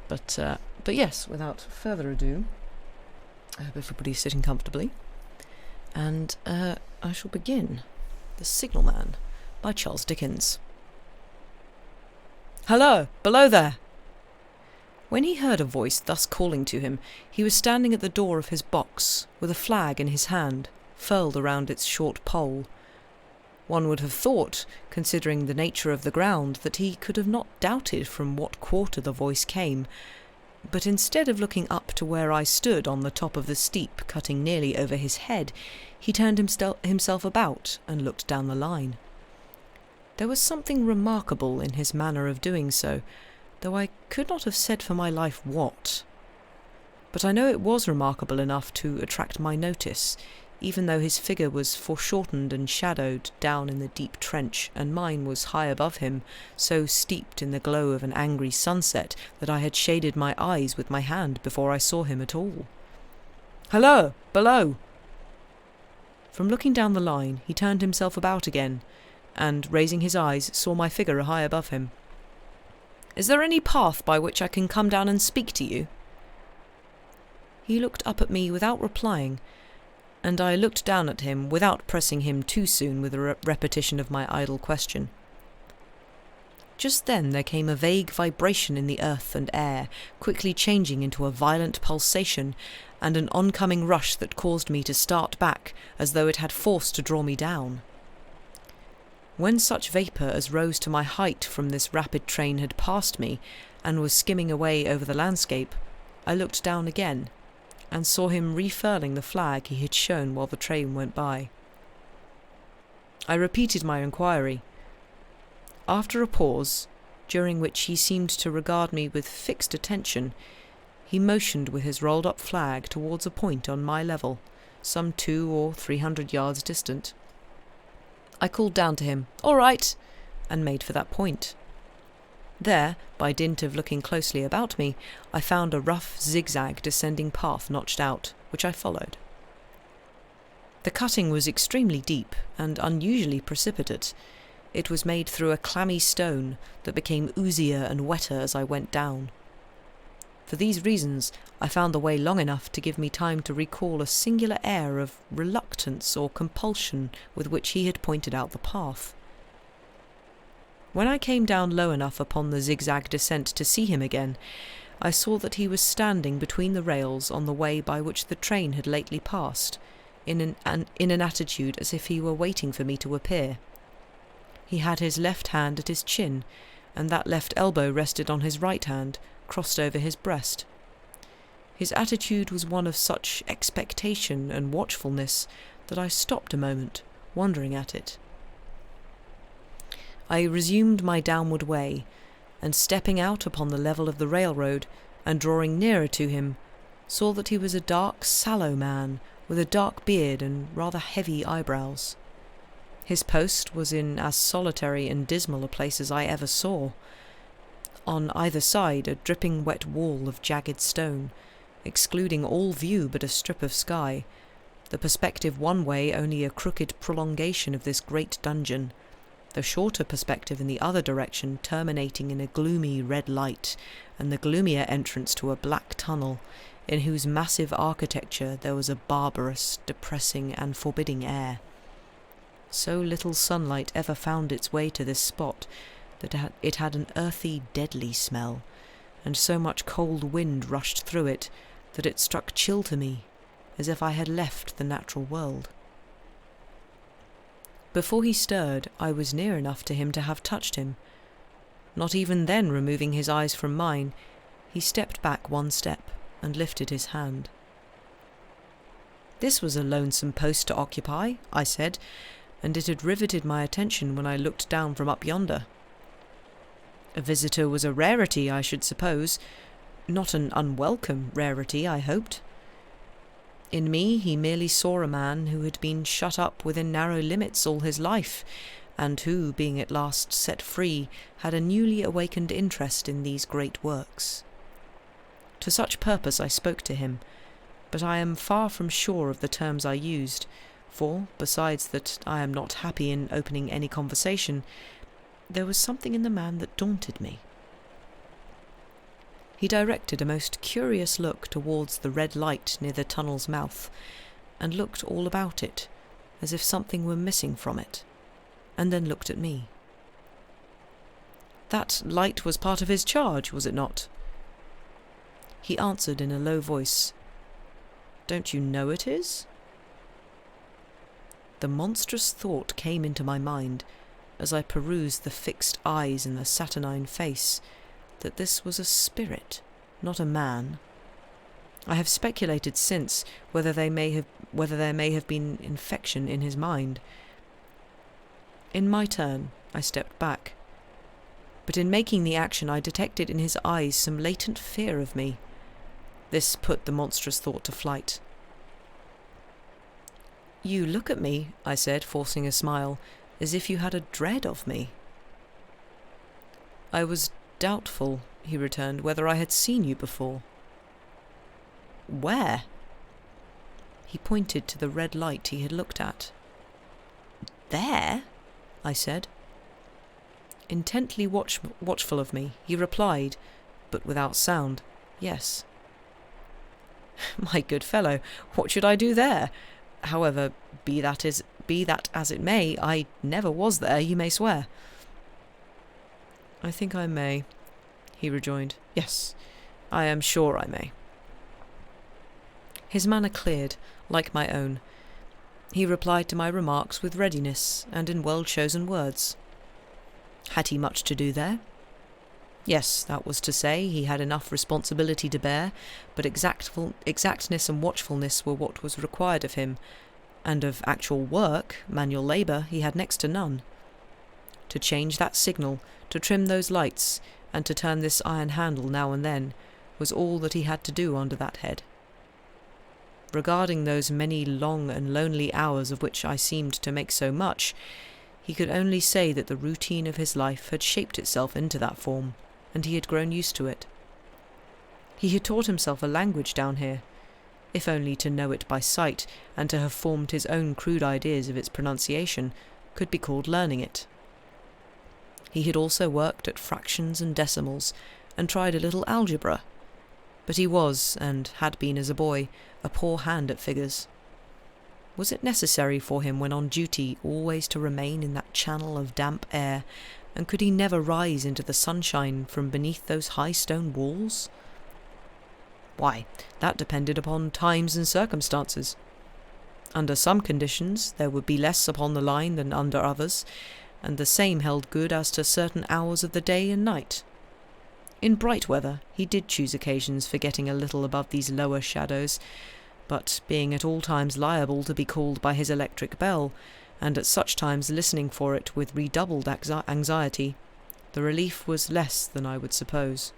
But yes, without further ado, I hope everybody's sitting comfortably, and I shall begin. The Signalman by Charles Dickens. "Hello, below there!" When he heard a voice thus calling to him, he was standing at the door of his box, with a flag in his hand, furled around its short pole. One would have thought, considering the nature of the ground, that he could have not doubted from what quarter the voice came, but instead of looking up to where I stood on the top of the steep, cutting nearly over his head, he turned himself about and looked down the line. There was something remarkable in his manner of doing so, though I could not have said for my life what. But I know it was remarkable enough to attract my notice, even though his figure was foreshortened and shadowed down in the deep trench, and mine was high above him, so steeped in the glow of an angry sunset that I had shaded my eyes with my hand before I saw him at all. "Hello, below!" From looking down the line, he turned himself about again, and, raising his eyes, saw my figure high above him. "Is there any path by which I can come down and speak to you?" He looked up at me without replying, and I looked down at him without pressing him too soon with a repetition of my idle question. Just then there came a vague vibration in the earth and air, quickly changing into a violent pulsation, and an oncoming rush that caused me to start back, as though it had force to draw me down. When such vapour as rose to my height from this rapid train had passed me, and was skimming away over the landscape, I looked down again, and saw him refurling the flag he had shown while the train went by. I repeated my inquiry. After a pause, during which he seemed to regard me with fixed attention, he motioned with his rolled-up flag towards a point on my level, some 200 or 300 yards distant. I called down to him, "All right," and made for that point. There, by dint of looking closely about me, I found a rough zigzag descending path notched out, which I followed. The cutting was extremely deep and unusually precipitate. It was made through a clammy stone that became oozier and wetter as I went down. For these reasons, I found the way long enough to give me time to recall a singular air of reluctance or compulsion with which he had pointed out the path. When I came down low enough upon the zigzag descent to see him again, I saw that he was standing between the rails on the way by which the train had lately passed, in an attitude as if he were waiting for me to appear. He had his left hand at his chin, and that left elbow rested on his right hand, crossed over his breast. His attitude was one of such expectation and watchfulness that I stopped a moment, wondering at it. I resumed my downward way, and stepping out upon the level of the railroad, and drawing nearer to him, saw that he was a dark, sallow man, with a dark beard and rather heavy eyebrows. His post was in as solitary and dismal a place as I ever saw. On either side a dripping wet wall of jagged stone, excluding all view but a strip of sky, the perspective one way only a crooked prolongation of this great dungeon, the shorter perspective in the other direction terminating in a gloomy red light, and the gloomier entrance to a black tunnel, in whose massive architecture there was a barbarous, depressing, and forbidding air. So little sunlight ever found its way to this spot that it had an earthy, deadly smell, and so much cold wind rushed through it that it struck chill to me, as if I had left the natural world. Before he stirred, I was near enough to him to have touched him. Not even then removing his eyes from mine, he stepped back one step and lifted his hand. "This was a lonesome post to occupy," I said, and it had riveted my attention when I looked down from up yonder. A visitor was a rarity, I should suppose. Not an unwelcome rarity, I hoped. In me he merely saw a man who had been shut up within narrow limits all his life, and who, being at last set free, had a newly awakened interest in these great works. To such purpose I spoke to him, but I am far from sure of the terms I used, for, besides that I am not happy in opening any conversation, there was something in the man that daunted me. He directed a most curious look towards the red light near the tunnel's mouth, and looked all about it, as if something were missing from it, and then looked at me. That light was part of his charge, was it not? He answered in a low voice, "Don't you know it is?" The monstrous thought came into my mind, as I perused the fixed eyes and the saturnine face, that this was a spirit, not a man. I have speculated since whether there may have been infection in his mind. In my turn, I stepped back, but in making the action I detected in his eyes some latent fear of me. This put the monstrous thought to flight. "You look at me," I said, forcing a smile, "as if you had a dread of me." "I was doubtful," he returned, "whether I had seen you before." "Where?" He pointed to the red light he had looked at. "There?" I said. Intently watchful of me, he replied, but without sound, "Yes." "My good fellow, what should I do there? However, be that as it may, I never was there, you may swear." "I think I may," he rejoined. "Yes, I am sure I may." His manner cleared, like my own. He replied to my remarks with readiness and in well-chosen words. Had he much to do there? Yes, that was to say, he had enough responsibility to bear, but exactness and watchfulness were what was required of him, and of actual work, manual labour, he had next to none. To change that signal, to trim those lights, and to turn this iron handle now and then, was all that he had to do under that head. Regarding those many long and lonely hours of which I seemed to make so much, he could only say that the routine of his life had shaped itself into that form, and he had grown used to it. He had taught himself a language down here, if only to know it by sight, and to have formed his own crude ideas of its pronunciation, could be called learning it. He had also worked at fractions and decimals, and tried a little algebra, but he was, and had been as a boy, a poor hand at figures. Was it necessary for him when on duty always to remain in that channel of damp air, and could he never rise into the sunshine from beneath those high stone walls? Why, that depended upon times and circumstances. Under some conditions there would be less upon the line than under others, and the same held good as to certain hours of the day and night. In bright weather he did choose occasions for getting a little above these lower shadows, but being at all times liable to be called by his electric bell, and at such times listening for it with redoubled anxiety, the relief was less than I would suppose.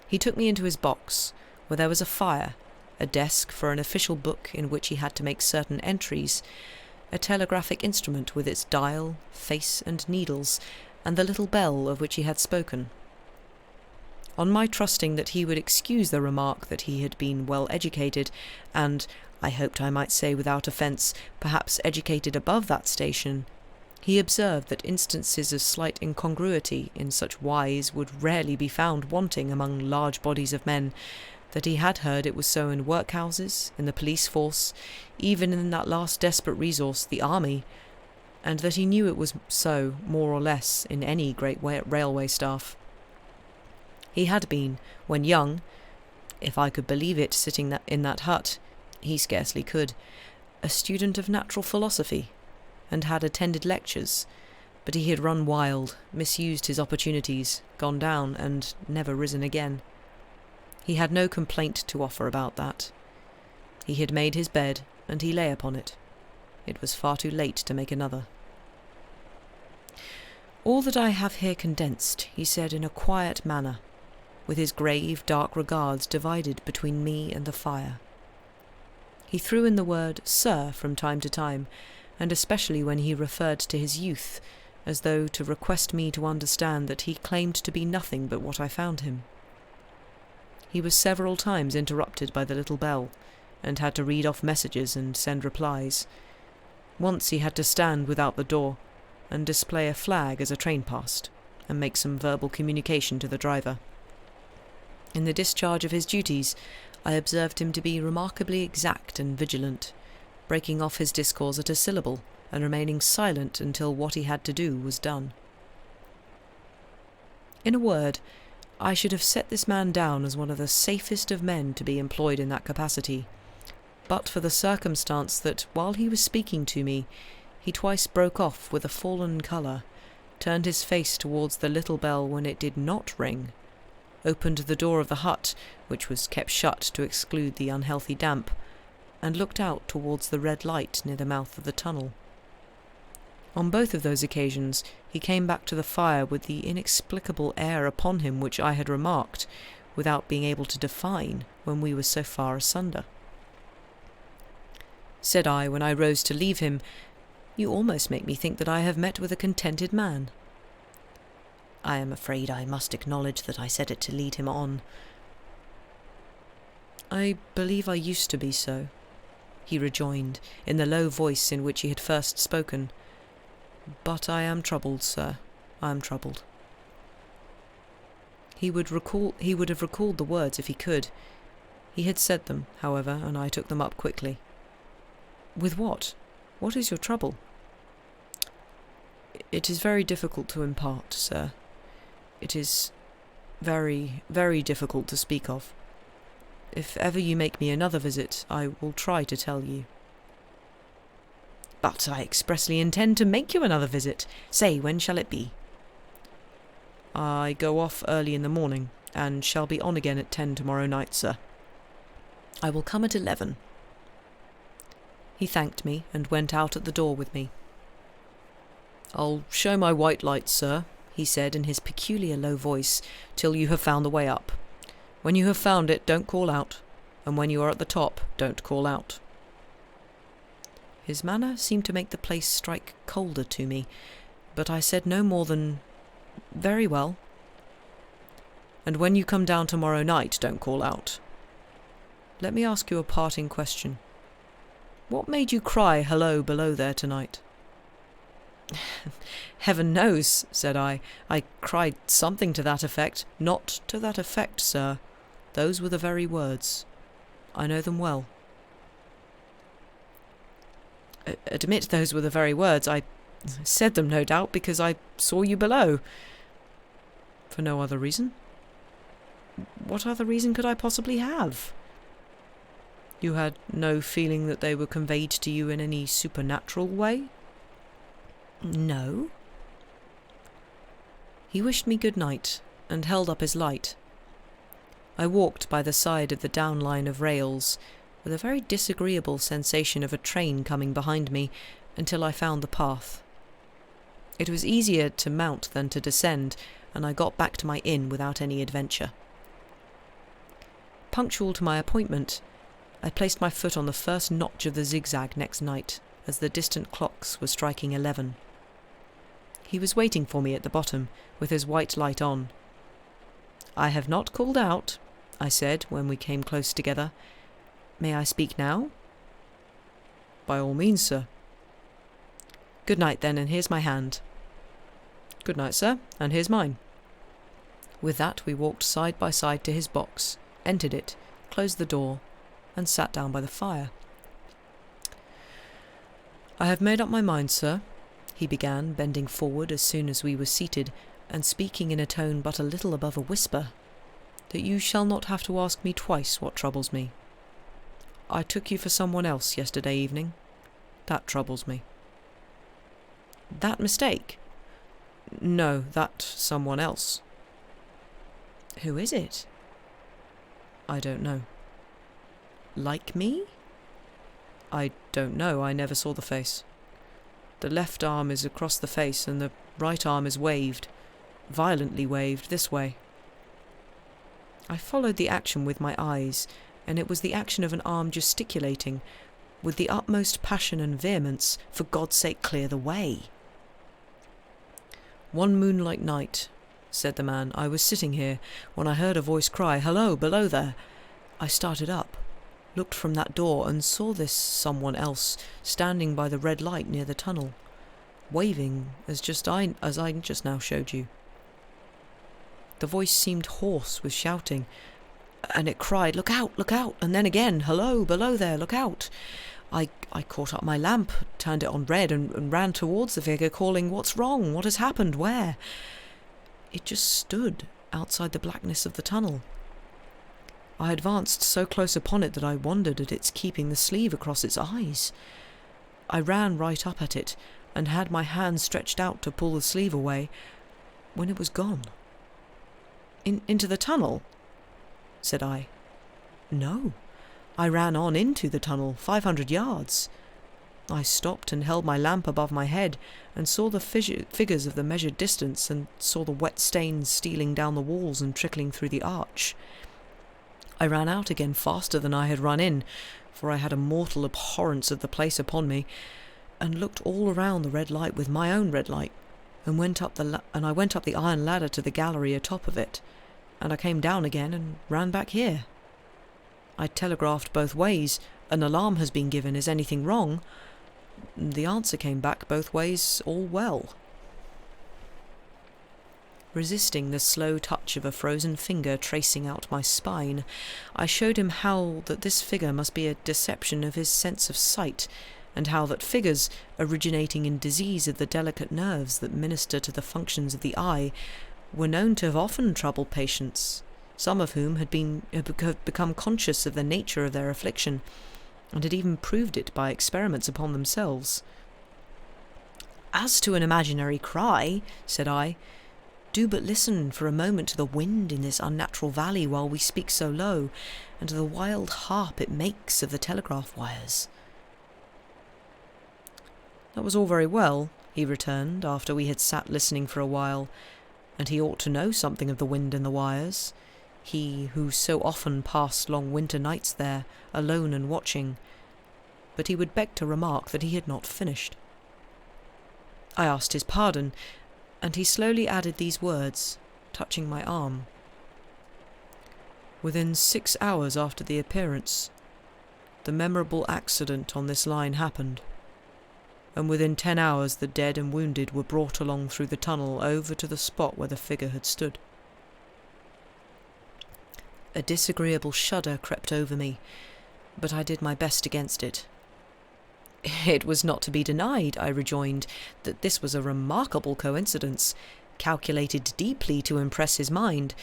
He took me into his box, where there was a fire, a desk for an official book in which he had to make certain entries, a telegraphic instrument with its dial, face and needles, and the little bell of which he had spoken. On my trusting that he would excuse the remark that he had been well educated, and, I hoped I might say without offence, perhaps educated above that station, he observed that instances of slight incongruity in such wise would rarely be found wanting among large bodies of men, that he had heard it was so in workhouses, in the police force, even in that last desperate resource, the army, and that he knew it was so, more or less, in any great railway staff. He had been, when young, if I could believe it sitting in that hut, he scarcely could, a student of natural philosophy, and had attended lectures, but he had run wild, misused his opportunities, gone down, and never risen again. He had no complaint to offer about that. He had made his bed, and he lay upon it. It was far too late to make another. "All that I have here condensed," he said in a quiet manner, with his grave, dark regards divided between me and the fire. He threw in the word "sir" from time to time, and especially when he referred to his youth, as though to request me to understand that he claimed to be nothing but what I found him. He was several times interrupted by the little bell, and had to read off messages and send replies. Once he had to stand without the door, and display a flag as a train passed, and make some verbal communication to the driver. In the discharge of his duties, I observed him to be remarkably exact and vigilant, breaking off his discourse at a syllable, and remaining silent until what he had to do was done. In a word, I should have set this man down as one of the safest of men to be employed in that capacity, but for the circumstance that, while he was speaking to me, he twice broke off with a fallen colour, turned his face towards the little bell when it did not ring, opened the door of the hut, which was kept shut to exclude the unhealthy damp, and looked out towards the red light near the mouth of the tunnel. On both of those occasions he came back to the fire with the inexplicable air upon him which I had remarked, without being able to define, when we were so far asunder. Said I, when I rose to leave him, "You almost make me think that I have met with a contented man." I am afraid I must acknowledge that I said it to lead him on. "I believe I used to be so," he rejoined, in the low voice in which he had first spoken. "But I am troubled, sir. I am troubled." He would have recalled the words if he could. He had said them, however, and I took them up quickly. "With what? What is your trouble?" "It is very difficult to impart, sir. It is very, very difficult to speak of. If ever you make me another visit, I will try to tell you." "But I expressly intend to make you another visit. Say, when shall it be?" "I go off early in the morning, and shall be on again at 10 tomorrow night, sir." "I will come at 11. He thanked me, and went out at the door with me. "I'll show my white light, sir," he said in his peculiar low voice, "till you have found the way up. When you have found it, don't call out, and when you are at the top, don't call out." His manner seemed to make the place strike colder to me, but I said no more than, "Very well." "And when you come down tomorrow night, don't call out. Let me ask you a parting question. What made you cry hello below there tonight?" "Heaven knows," said I. "I cried something to that effect." "Not to that effect, sir. Those were the very words. I know them well." "Admit those were the very words. I said them, no doubt, because I saw you below." "For no other reason?" "What other reason could I possibly have?" "You had no feeling that they were conveyed to you in any supernatural way?" "No." He wished me good night, and held up his light. I walked by the side of the down line of rails, with a very disagreeable sensation of a train coming behind me, until I found the path. It was easier to mount than to descend, and I got back to my inn without any adventure. Punctual to my appointment, I placed my foot on the first notch of the zigzag next night, as the distant clocks were striking 11. He was waiting for me at the bottom, with his white light on. "I have not called out," I said, when we came close together. "May I speak now?" "By all means, sir." "Good night, then, and here's my hand." "Good night, sir, and here's mine." With that we walked side by side to his box, entered it, closed the door, and sat down by the fire. "I have made up my mind, sir," he began, bending forward as soon as we were seated, and speaking in a tone but a little above a whisper, "that you shall not have to ask me twice what troubles me. I took you for someone else yesterday evening. That troubles me." "That mistake?" "No, that someone else." "Who is it?" "I don't know." "Like me?" "I don't know. I never saw the face. The left arm is across the face, and the right arm is waved, violently waved, this way." I followed the action with my eyes, and it was the action of an arm gesticulating, with the utmost passion and vehemence, "For God's sake, clear the way." "One moonlight night," said the man, "I was sitting here, when I heard a voice cry, 'Hello, below there!' I started up, looked from that door, and saw this someone else standing by the red light near the tunnel, waving as I just now showed you. The voice seemed hoarse with shouting, and it cried, "Look out, look out," and then again, "Hello, below there, look out." I caught up my lamp, turned it on red, and ran towards the figure, calling, "What's wrong? What has happened? Where?" It just stood outside the blackness of the tunnel. I advanced so close upon it that I wondered at its keeping the sleeve across its eyes. I ran right up at it, and had my hand stretched out to pull the sleeve away, when it was gone. Into the tunnel?" said I. "No. I ran on into the tunnel, 500 yards. I stopped and held my lamp above my head, and saw the figures of the measured distance, and saw the wet stains stealing down the walls and trickling through the arch. I ran out again faster than I had run in, for I had a mortal abhorrence of the place upon me, and looked all around the red light with my own red light, and I went up the iron ladder to the gallery atop of it, and I came down again and ran back here. I telegraphed both ways, "An alarm has been given, is anything wrong?" The answer came back both ways, "All well." Resisting the slow touch of a frozen finger tracing out my spine, I showed him how that this figure must be a deception of his sense of sight, and how that figures, originating in disease of the delicate nerves that minister to the functions of the eye, were known to have often troubled patients, some of whom had become conscious of the nature of their affliction, and had even proved it by experiments upon themselves. "As to an imaginary cry," said I, "do but listen for a moment to the wind in this unnatural valley while we speak so low, and to the wild harp it makes of the telegraph wires." "That was all very well," he returned, after we had sat listening for a while, "and he ought to know something of the wind and the wires, he who so often passed long winter nights there, alone and watching." But he would beg to remark that he had not finished. I asked his pardon, and he slowly added these words, touching my arm. "Within 6 hours after the appearance, the memorable accident on this line happened, and within 10 hours the dead and wounded were brought along through the tunnel over to the spot where the figure had stood." A disagreeable shudder crept over me, but I did my best against it. "It was not to be denied," I rejoined, "that this was a remarkable coincidence, calculated deeply to impress his mind,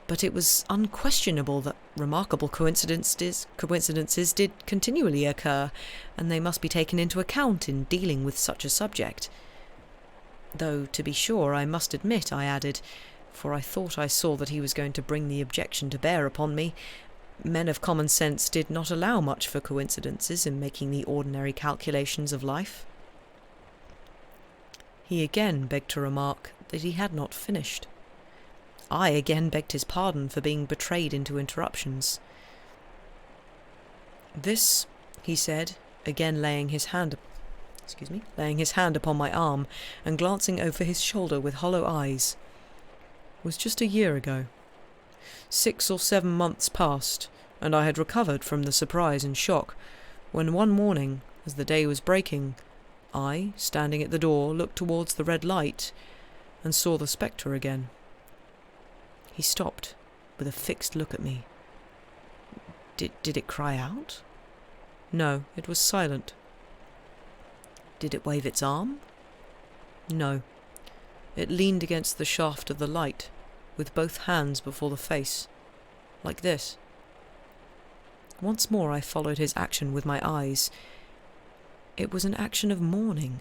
but it was unquestionable that remarkable coincidences did continually occur, and they must be taken into account in dealing with such a subject. Though, to be sure, I must admit," I added, for I thought I saw that he was going to bring the objection to bear upon me, "men of common sense did not allow much for coincidences in making the ordinary calculations of life." He again begged to remark that he had not finished. I again begged his pardon for being betrayed into interruptions. "This," he said, again laying his hand upon my arm and glancing over his shoulder with hollow eyes, "was just a year ago. 6 or 7 months passed, and I had recovered from the surprise and shock, when one morning, as the day was breaking, I, standing at the door, looked towards the red light, and saw the spectre again." He stopped, with a fixed look at me. Did it cry out?" "No, it was silent." "Did it wave its arm?" "No. It leaned against the shaft of the light, with both hands before the face, like this." Once more I followed his action with my eyes. It was an action of mourning.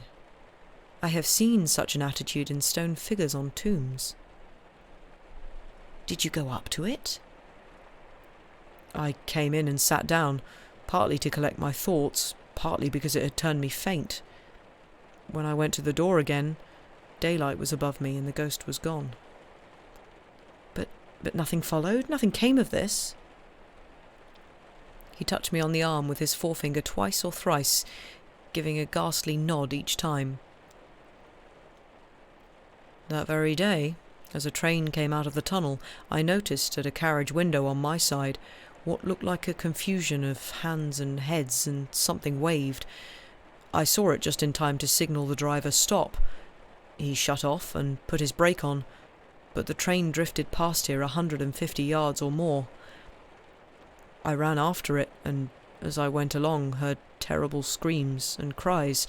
I have seen such an attitude in stone figures on tombs. "Did you go up to it?" "I came in and sat down, partly to collect my thoughts, partly because it had turned me faint. When I went to the door again, daylight was above me and the ghost was gone." But nothing followed? Nothing came of this?" He touched me on the arm with his forefinger twice or thrice, giving a ghastly nod each time. "That very day, as a train came out of the tunnel, I noticed at a carriage window on my side what looked like a confusion of hands and heads, and something waved. I saw it just in time to signal the driver stop. He shut off and put his brake on, but the train drifted past here 150 yards or more. I ran after it, and as I went along heard terrible screams and cries.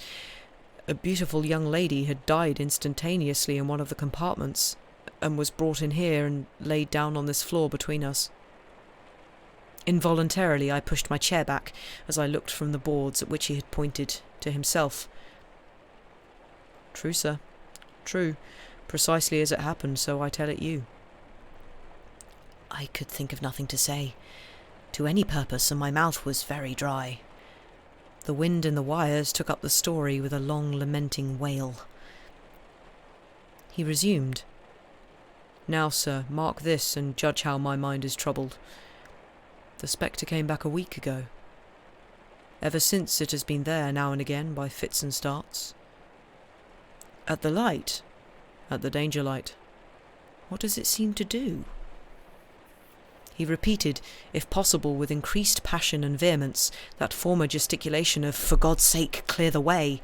A beautiful young lady had died instantaneously in one of the compartments, and was brought in here and laid down on this floor between us. Involuntarily I pushed my chair back as I looked from the boards at which he had pointed to himself. True, sir. True. Precisely as it happened, so I tell it you. I could think of nothing to say, to any purpose, and my mouth was very dry. The wind in the wires took up the story with a long lamenting wail. He resumed. Now, sir, mark this, and judge how my mind is troubled. The spectre came back a week ago. Ever since it has been there now and again by fits and starts. At the light, at the danger light. What does it seem to do? He repeated, if possible with increased passion and vehemence, that former gesticulation of, "For God's sake, clear the way."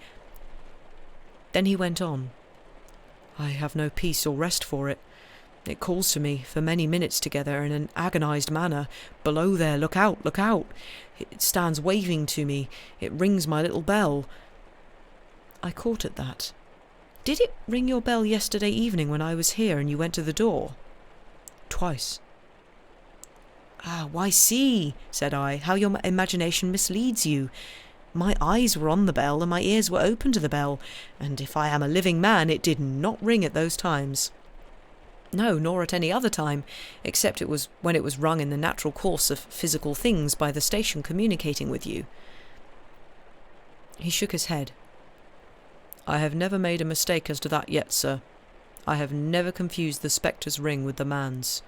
Then he went on. I have no peace or rest for it. It calls to me for many minutes together in an agonized manner. Below there, look out, look out. It stands waving to me. It rings my little bell. I caught at that. Did it ring your bell yesterday evening when I was here and you went to the door? Twice. Ah, why see, said I, how your imagination misleads you. My eyes were on the bell and my ears were open to the bell, and if I am a living man, it did not ring at those times. No, nor at any other time, except it was when it was rung in the natural course of physical things by the station communicating with you. He shook his head. I have never made a mistake as to that yet, sir. I have never confused the spectre's ring with the man's.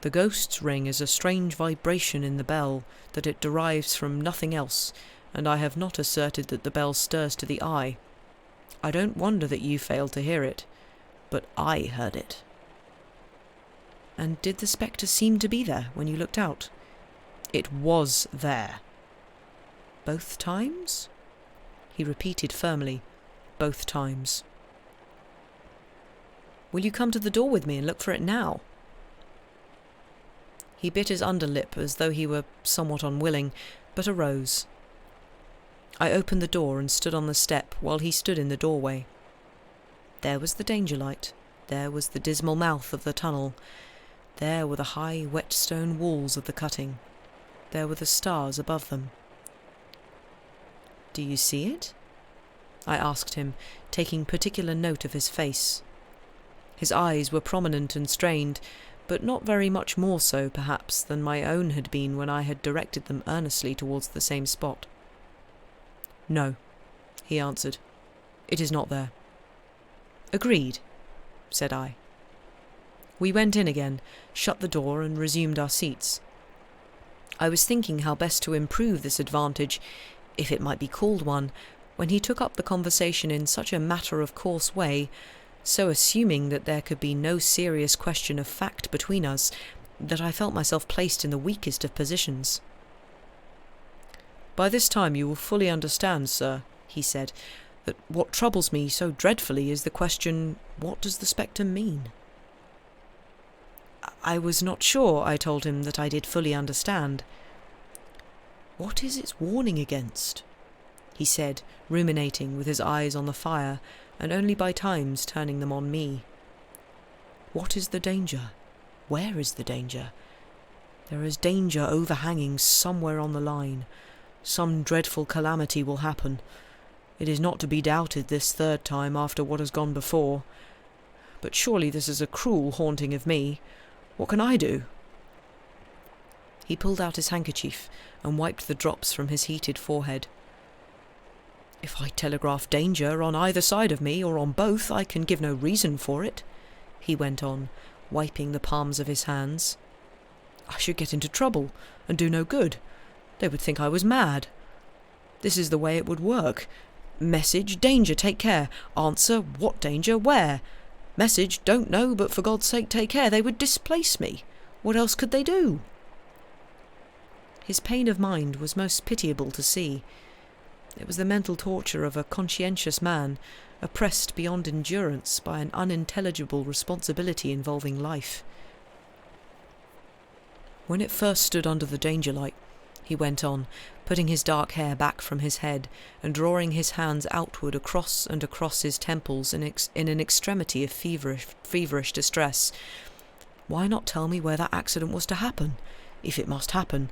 The ghost's ring is a strange vibration in the bell that it derives from nothing else, and I have not asserted that the bell stirs to the eye. I don't wonder that you failed to hear it, but I heard it. And did the spectre seem to be there when you looked out? It was there. Both times? He repeated firmly, both times. Will you come to the door with me and look for it now? He bit his underlip as though he were somewhat unwilling, but arose. I opened the door and stood on the step while he stood in the doorway. There was the danger light. There was the dismal mouth of the tunnel. There were the high, wet stone walls of the cutting. There were the stars above them. Do you see it? I asked him, taking particular note of his face. His eyes were prominent and strained, but not very much more so, perhaps, than my own had been when I had directed them earnestly towards the same spot. No, he answered. It is not there. Agreed, said I. We went in again, shut the door, and resumed our seats. I was thinking how best to improve this advantage, if it might be called one, when he took up the conversation in such a matter-of-course way, so assuming that there could be no serious question of fact between us, that I felt myself placed in the weakest of positions. By this time you will fully understand, sir, he said, that what troubles me so dreadfully is the question, what does the spectre mean? I was not sure, I told him, that I did fully understand. What is its warning against? He said, ruminating with his eyes on the fire, and only by times turning them on me. What is the danger? Where is the danger? There is danger overhanging somewhere on the line. Some dreadful calamity will happen. It is not to be doubted this third time after what has gone before. But surely this is a cruel haunting of me. What can I do? He pulled out his handkerchief and wiped the drops from his heated forehead. If I telegraph danger on either side of me, or on both, I can give no reason for it, he went on, wiping the palms of his hands. I should get into trouble, and do no good. They would think I was mad. This is the way it would work. Message, danger, take care. Answer, what danger, where? Message, don't know, but for God's sake take care. They would displace me. What else could they do? His pain of mind was most pitiable to see. It was the mental torture of a conscientious man, oppressed beyond endurance by an unintelligible responsibility involving life. When it first stood under the danger light," he went on, putting his dark hair back from his head and drawing his hands outward across and across his temples in an extremity of feverish distress, "why not tell me where that accident was to happen, if it must happen?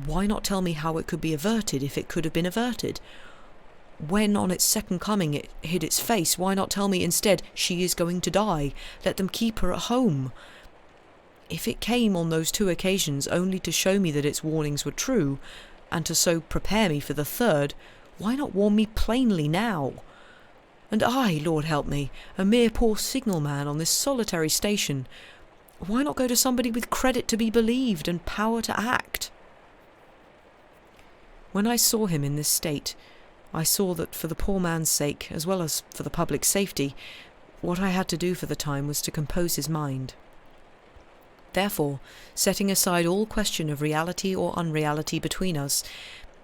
Why not tell me how it could be averted, if it could have been averted? When on its second coming it hid its face, why not tell me instead, 'She is going to die, let them keep her at home'? If it came on those 2 occasions only to show me that its warnings were true, and to so prepare me for the third, why not warn me plainly now? And I, Lord help me, a mere poor signal-man on this solitary station, why not go to somebody with credit to be believed and power to act?" When I saw him in this state, I saw that for the poor man's sake, as well as for the public safety, what I had to do for the time was to compose his mind. Therefore, setting aside all question of reality or unreality between us,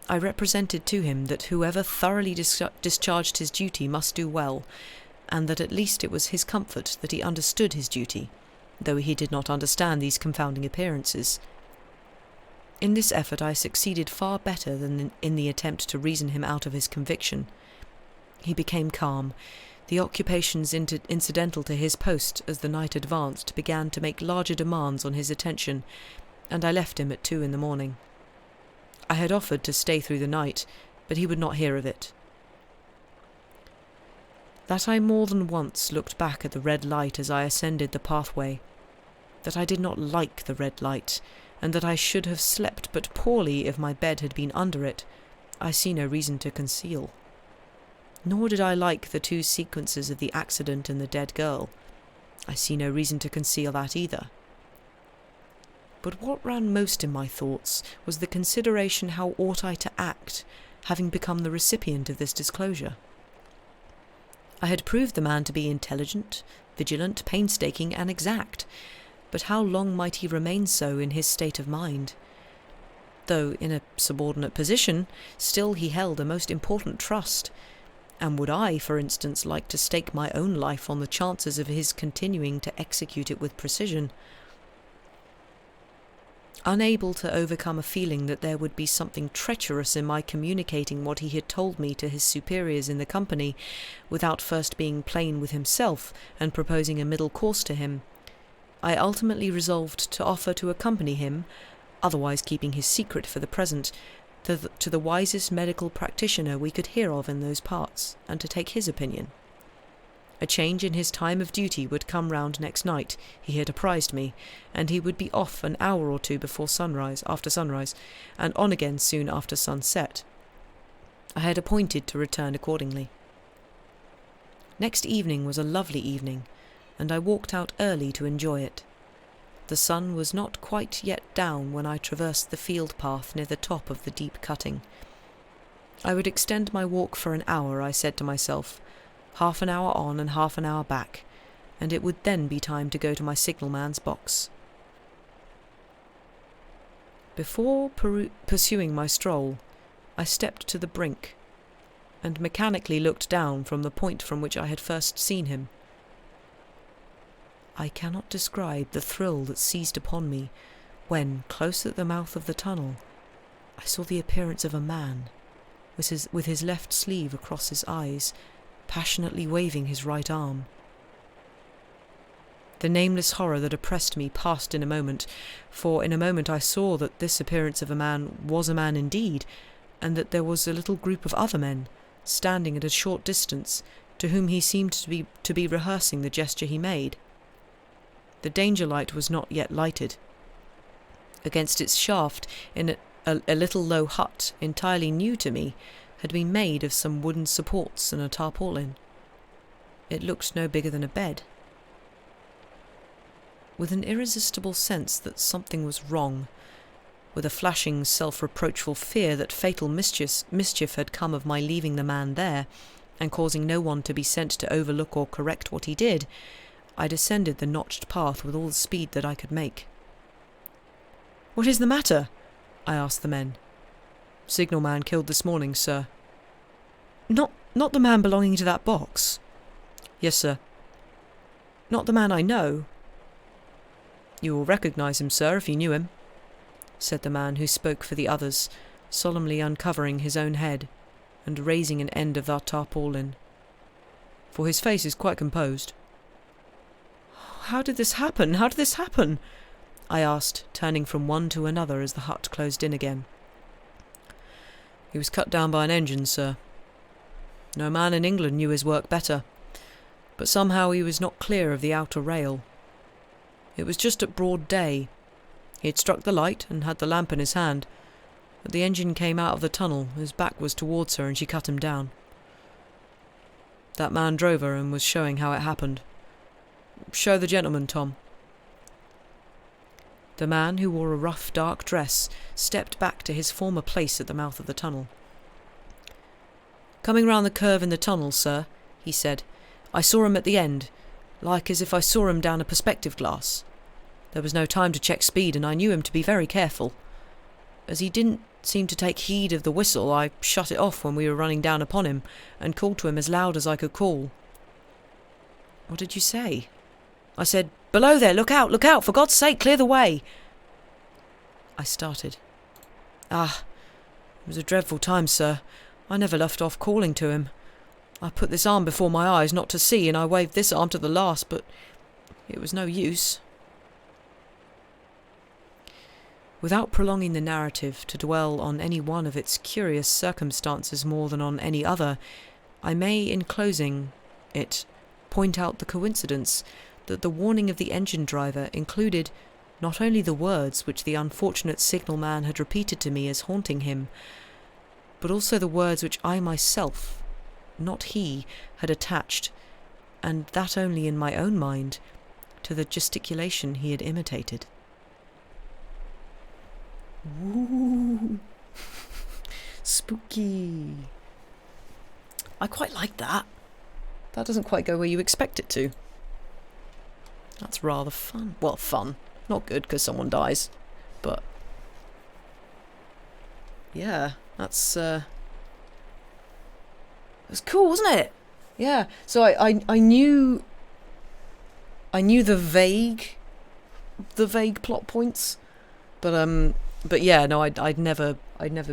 I represented to him that whoever thoroughly discharged his duty must do well, and that at least it was his comfort that he understood his duty, though he did not understand these confounding appearances. In this effort I succeeded far better than in the attempt to reason him out of his conviction. He became calm. The occupations incidental to his post as the night advanced began to make larger demands on his attention, and I left him at 2 in the morning. I had offered to stay through the night, but he would not hear of it. That I more than once looked back at the red light as I ascended the pathway, that I did not like the red light, and that I should have slept but poorly if my bed had been under it, I see no reason to conceal. Nor did I like the 2 sequences of the accident and the dead girl. I see no reason to conceal that either. But what ran most in my thoughts was the consideration how ought I to act, having become the recipient of this disclosure. I had proved the man to be intelligent, vigilant, painstaking, and exact, but how long might he remain so in his state of mind? Though in a subordinate position, still he held a most important trust, and would I, for instance, like to stake my own life on the chances of his continuing to execute it with precision? Unable to overcome a feeling that there would be something treacherous in my communicating what he had told me to his superiors in the company, without first being plain with himself and proposing a middle course to him, I ultimately resolved to offer to accompany him, otherwise keeping his secret for the present, to the wisest medical practitioner we could hear of in those parts, and to take his opinion. A change in his time of duty would come round next night, he had apprised me, and he would be off an hour or 2 after sunrise, and on again soon after sunset. I had appointed to return accordingly. Next evening was a lovely evening, and I walked out early to enjoy it. The sun was not quite yet down when I traversed the field path near the top of the deep cutting. I would extend my walk for an hour, I said to myself, half an hour on and half an hour back, and it would then be time to go to my signalman's box. Before pursuing my stroll, I stepped to the brink, and mechanically looked down from the point from which I had first seen him. I cannot describe the thrill that seized upon me when, close at the mouth of the tunnel, I saw the appearance of a man, with his left sleeve across his eyes, passionately waving his right arm. The nameless horror that oppressed me passed in a moment, for in a moment I saw that this appearance of a man was a man indeed, and that there was a little group of other men, standing at a short distance, to whom he seemed to be rehearsing the gesture he made. The danger light was not yet lighted. Against its shaft, in a little low hut, entirely new to me, had been made of some wooden supports and a tarpaulin. It looked no bigger than a bed. With an irresistible sense that something was wrong, with a flashing self-reproachful fear that fatal mischief had come of my leaving the man there, and causing no one to be sent to overlook or correct what he did, I descended the notched path with all the speed that I could make. "What is the matter?" I asked the men. "Signalman killed this morning, sir." Not the man belonging to that box?" "Yes, sir." "Not the man I know?" "You will recognise him, sir, if you knew him." said the man who spoke for the others, solemnly uncovering his own head and raising an end of our tarpaulin, for his face is quite composed. "How did this happen? How did this happen?" I asked, turning from one to another as the hut closed in again. "He was cut down by an engine, sir. No man in England knew his work better, but somehow he was not clear of the outer rail. It was just at broad day. He had struck the light and had the lamp in his hand, but the engine came out of the tunnel, his back was towards her, and she cut him down. That man drove her and was showing how it happened. Show the gentleman, Tom." The man, who wore a rough dark dress, stepped back to his former place at the mouth of the tunnel. "Coming round the curve in the tunnel, sir," he said. "I saw him at the end, like as if I saw him down a perspective glass. There was no time to check speed, and I knew him to be very careful. As he didn't seem to take heed of the whistle, I shut it off when we were running down upon him, and called to him as loud as I could call." "What did you say?" "I said, 'Below there, look out, for God's sake, clear the way.'" I started. "It was a dreadful time, sir. I never left off calling to him. I put this arm before my eyes not to see, and I waved this arm to the last, but it was no use." Without prolonging the narrative to dwell on any one of its curious circumstances more than on any other, I may, in closing it, point out the coincidence that the warning of the engine driver included not only the words which the unfortunate signalman had repeated to me as haunting him, but also the words which I myself, not he, had attached, and that only in my own mind, to the gesticulation he had imitated. Ooh. Spooky. I quite like that. That doesn't quite go where you expect it to. That's rather fun. Well, fun. Not good because someone dies. But yeah, that's cool, wasn't it? Yeah. So I knew the vague plot points, but yeah, no, I'd never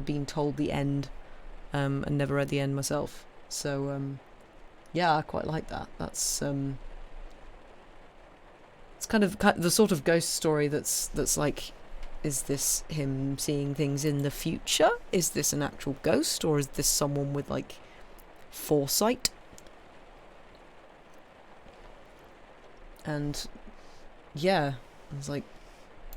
been told the end, and never read the end myself. So yeah, I quite like that. That's it's kind of the sort of ghost story that's like, is this him seeing things in the future? Is this an actual ghost, or is this someone with like foresight? And yeah, it's like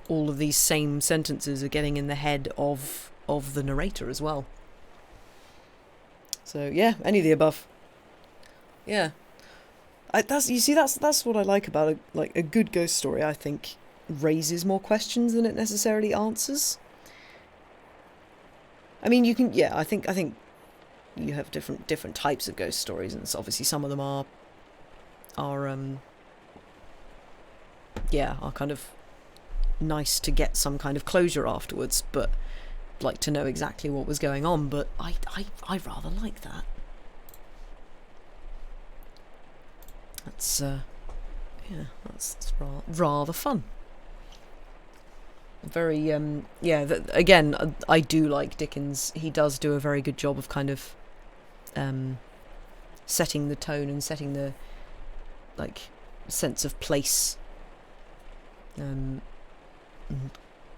all of these same sentences are getting in the head of the narrator as well. So yeah, any of the above. Yeah, that's what I like about a good ghost story. I think raises more questions than it necessarily answers. I mean, you can, yeah, I think you have different types of ghost stories, and obviously some of them are kind of nice to get some kind of closure afterwards, but like to know exactly what was going on. But I rather like that. That's that's rather fun. Very again, I do like Dickens. He does do a very good job of kind of setting the tone and setting the like sense of place.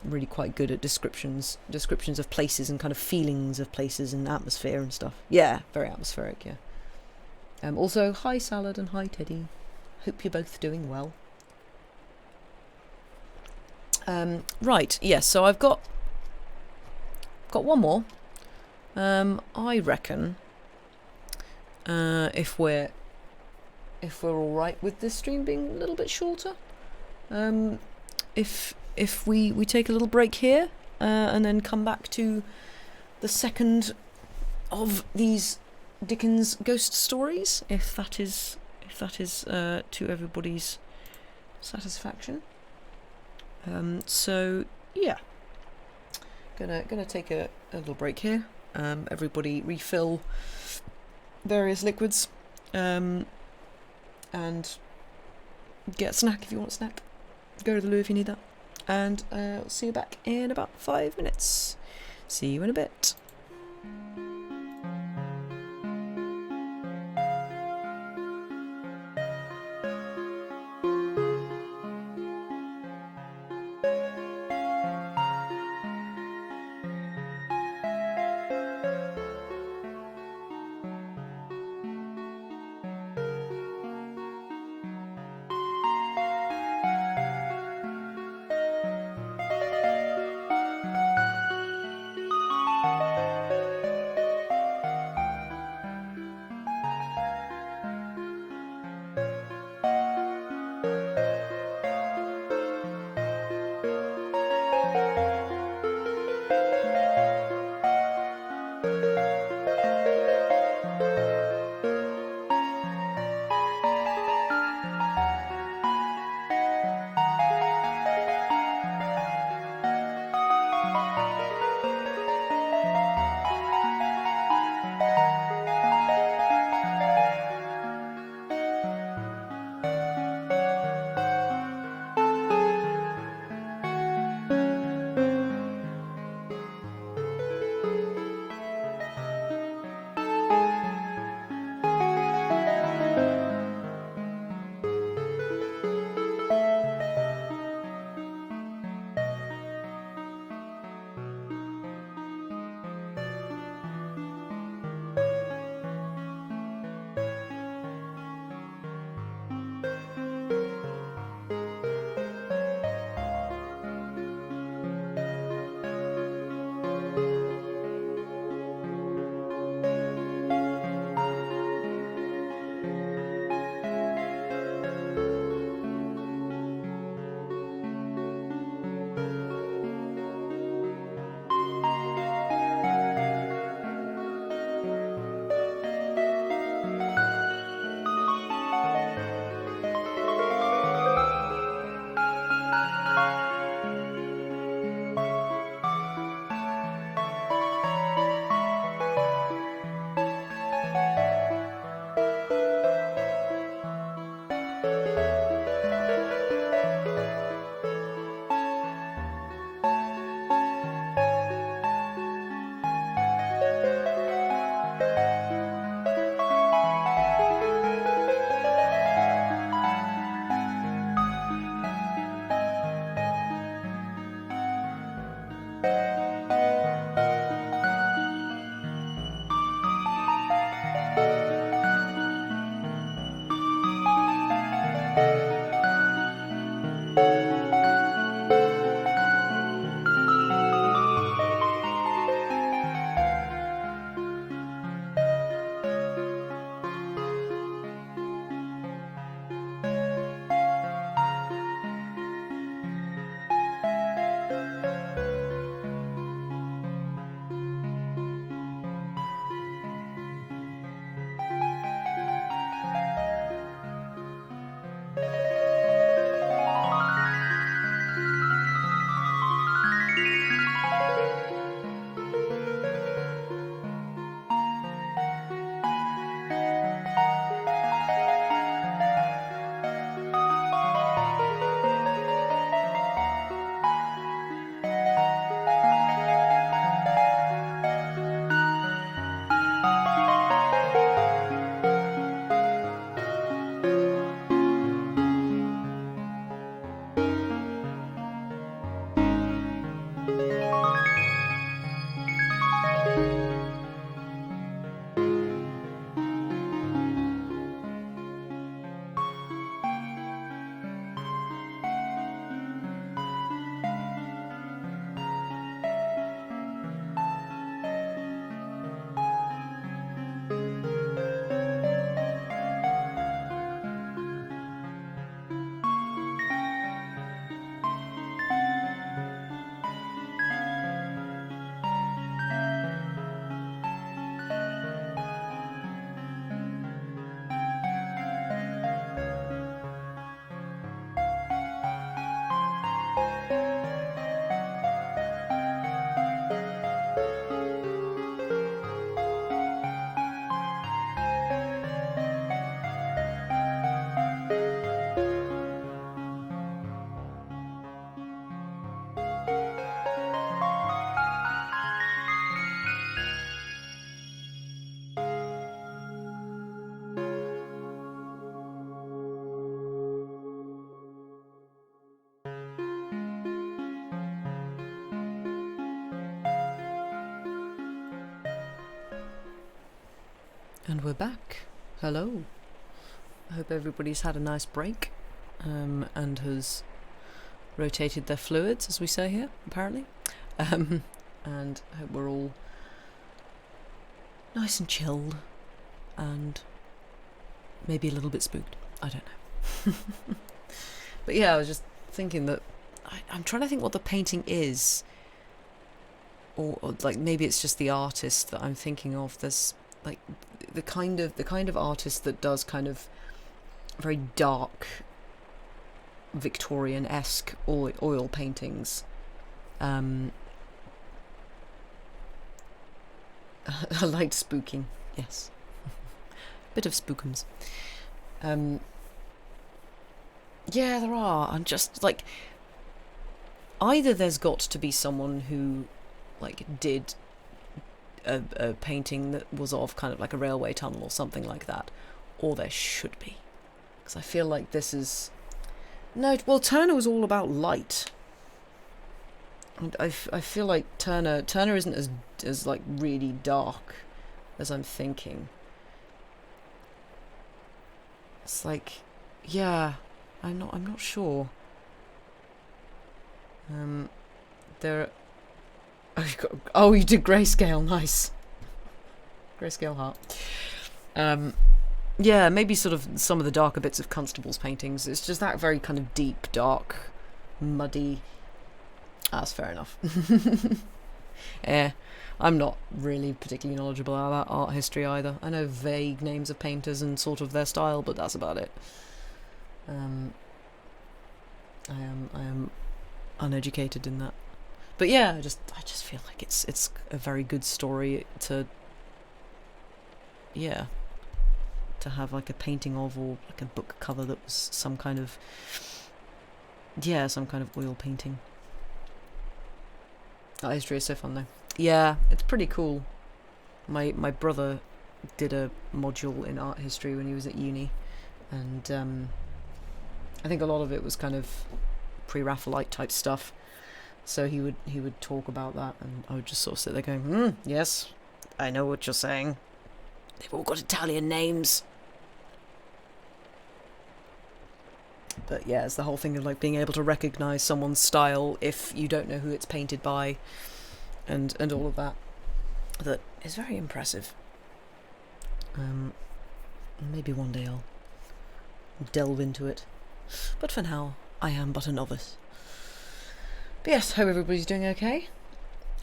Really quite good at descriptions of places and kind of feelings of places and atmosphere and stuff. Yeah, very atmospheric. Yeah. Also, hi Salad and hi Teddy. Hope you're both doing well. Right, yes, so I've got one more. I reckon if we're all right with this stream being a little bit shorter, if we take a little break here and then come back to the second of these Dickens ghost stories, if that is to everybody's satisfaction. So yeah, gonna take a little break here. Everybody refill various liquids, and get a snack if you want a snack. Go to the loo if you need that. and I'll see you back in about 5 minutes. See you in a bit. And we're back. Hello. I hope everybody's had a nice break and has rotated their fluids, as we say here, apparently. And I hope we're all nice and chilled and maybe a little bit spooked. I don't know. But yeah, I was just thinking that I'm trying to think what the painting is. Or like maybe it's just the artist that I'm thinking of. There's like the kind of artist that does kind of very dark Victorian-esque oil paintings. I liked spooking, yes. Bit of spookums. Yeah, there are. I'm just like, either there's got to be someone who like did a painting that was of kind of like a railway tunnel or something like that, or there should be, because I feel like this is well, Turner was all about light, and I feel like Turner isn't as like really dark as I'm thinking. It's like, yeah, I'm not sure. There. Oh, you did grayscale, nice. Grayscale heart. Yeah, maybe sort of some of the darker bits of Constable's paintings. It's just that very kind of deep, dark, muddy. That's fair enough. I'm not really particularly knowledgeable about art history either. I know vague names of painters and sort of their style, but that's about it. I am uneducated in that. But yeah, I just feel like it's a very good story to have like a painting of, or like a book cover that was some kind of oil painting. Art history is so fun though. Yeah, it's pretty cool. My brother did a module in art history when he was at uni, and I think a lot of it was kind of pre-Raphaelite type stuff. So he would talk about that, and I would just sort of sit there going, yes, I know what you're saying. They've all got Italian names. But yeah, it's the whole thing of like being able to recognise someone's style if you don't know who it's painted by, and all of that. That is very impressive. Maybe one day I'll delve into it. But for now, I am but a novice. But yes, hope everybody's doing okay.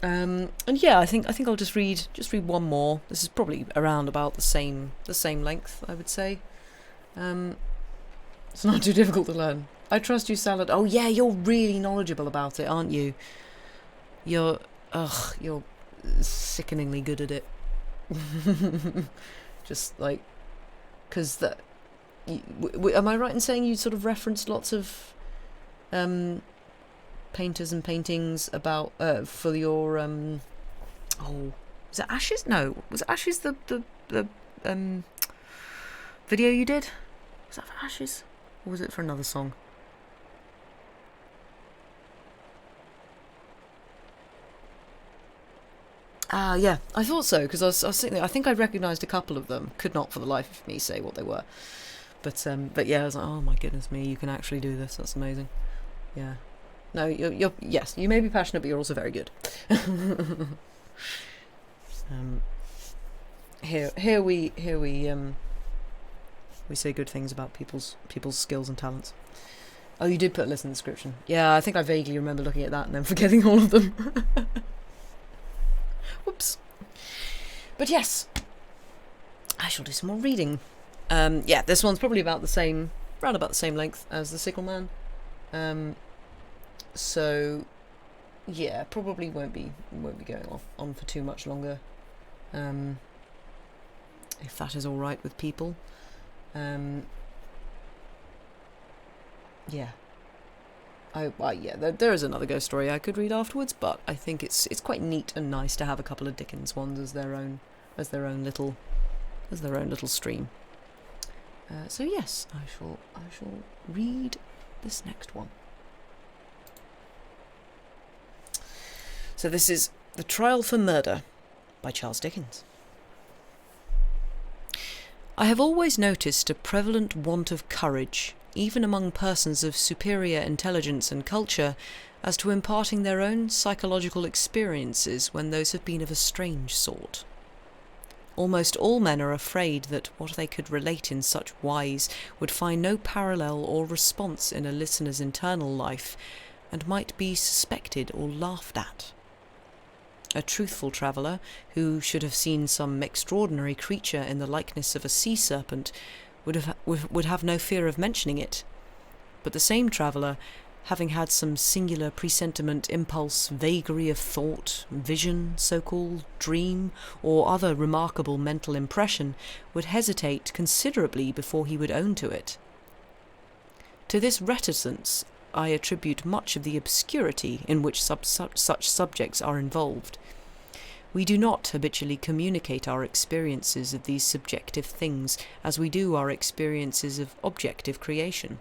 And yeah, I think I'll just read one more. This is probably around about the same length, I would say. It's not too difficult to learn. I trust you, Salad. Oh yeah, you're really knowledgeable about it, aren't you? You're sickeningly good at it. Just like, because that. Am I right in saying you sort of referenced lots of painters and paintings about for your was it Ashes? No, was it Ashes the video you did? Was that for Ashes, or was it for another song? Yeah, I thought so, because I was thinking, I think I recognised a couple of them. Could not for the life of me say what they were, but yeah, I was like, oh my goodness me, you can actually do this. That's amazing. Yeah. No, you're yes, you may be passionate, but you're also very good. Here we say good things about people's skills and talents. Oh, you did put a list in the description. Yeah, I think I vaguely remember looking at that and then forgetting all of them. Whoops. But yes, I shall do some more reading. Yeah, this one's probably around about the same length as the Sickle Man. So yeah, probably won't be going on for too much longer. If that is all right with people. Yeah. There is another ghost story I could read afterwards, but I think it's quite neat and nice to have a couple of Dickens ones as their own little stream. So yes, I shall read this next one. So this is The Trial for Murder by Charles Dickens. I have always noticed a prevalent want of courage, even among persons of superior intelligence and culture, as to imparting their own psychological experiences when those have been of a strange sort. Almost all men are afraid that what they could relate in such wise would find no parallel or response in a listener's internal life, and might be suspected or laughed at. A truthful traveller, who should have seen some extraordinary creature in the likeness of a sea serpent, would have no fear of mentioning it. But the same traveller, having had some singular presentiment, impulse, vagary of thought, vision, so-called dream, or other remarkable mental impression, would hesitate considerably before he would own to it. To this reticence I attribute much of the obscurity in which such subjects are involved. We do not habitually communicate our experiences of these subjective things as we do our experiences of objective creation.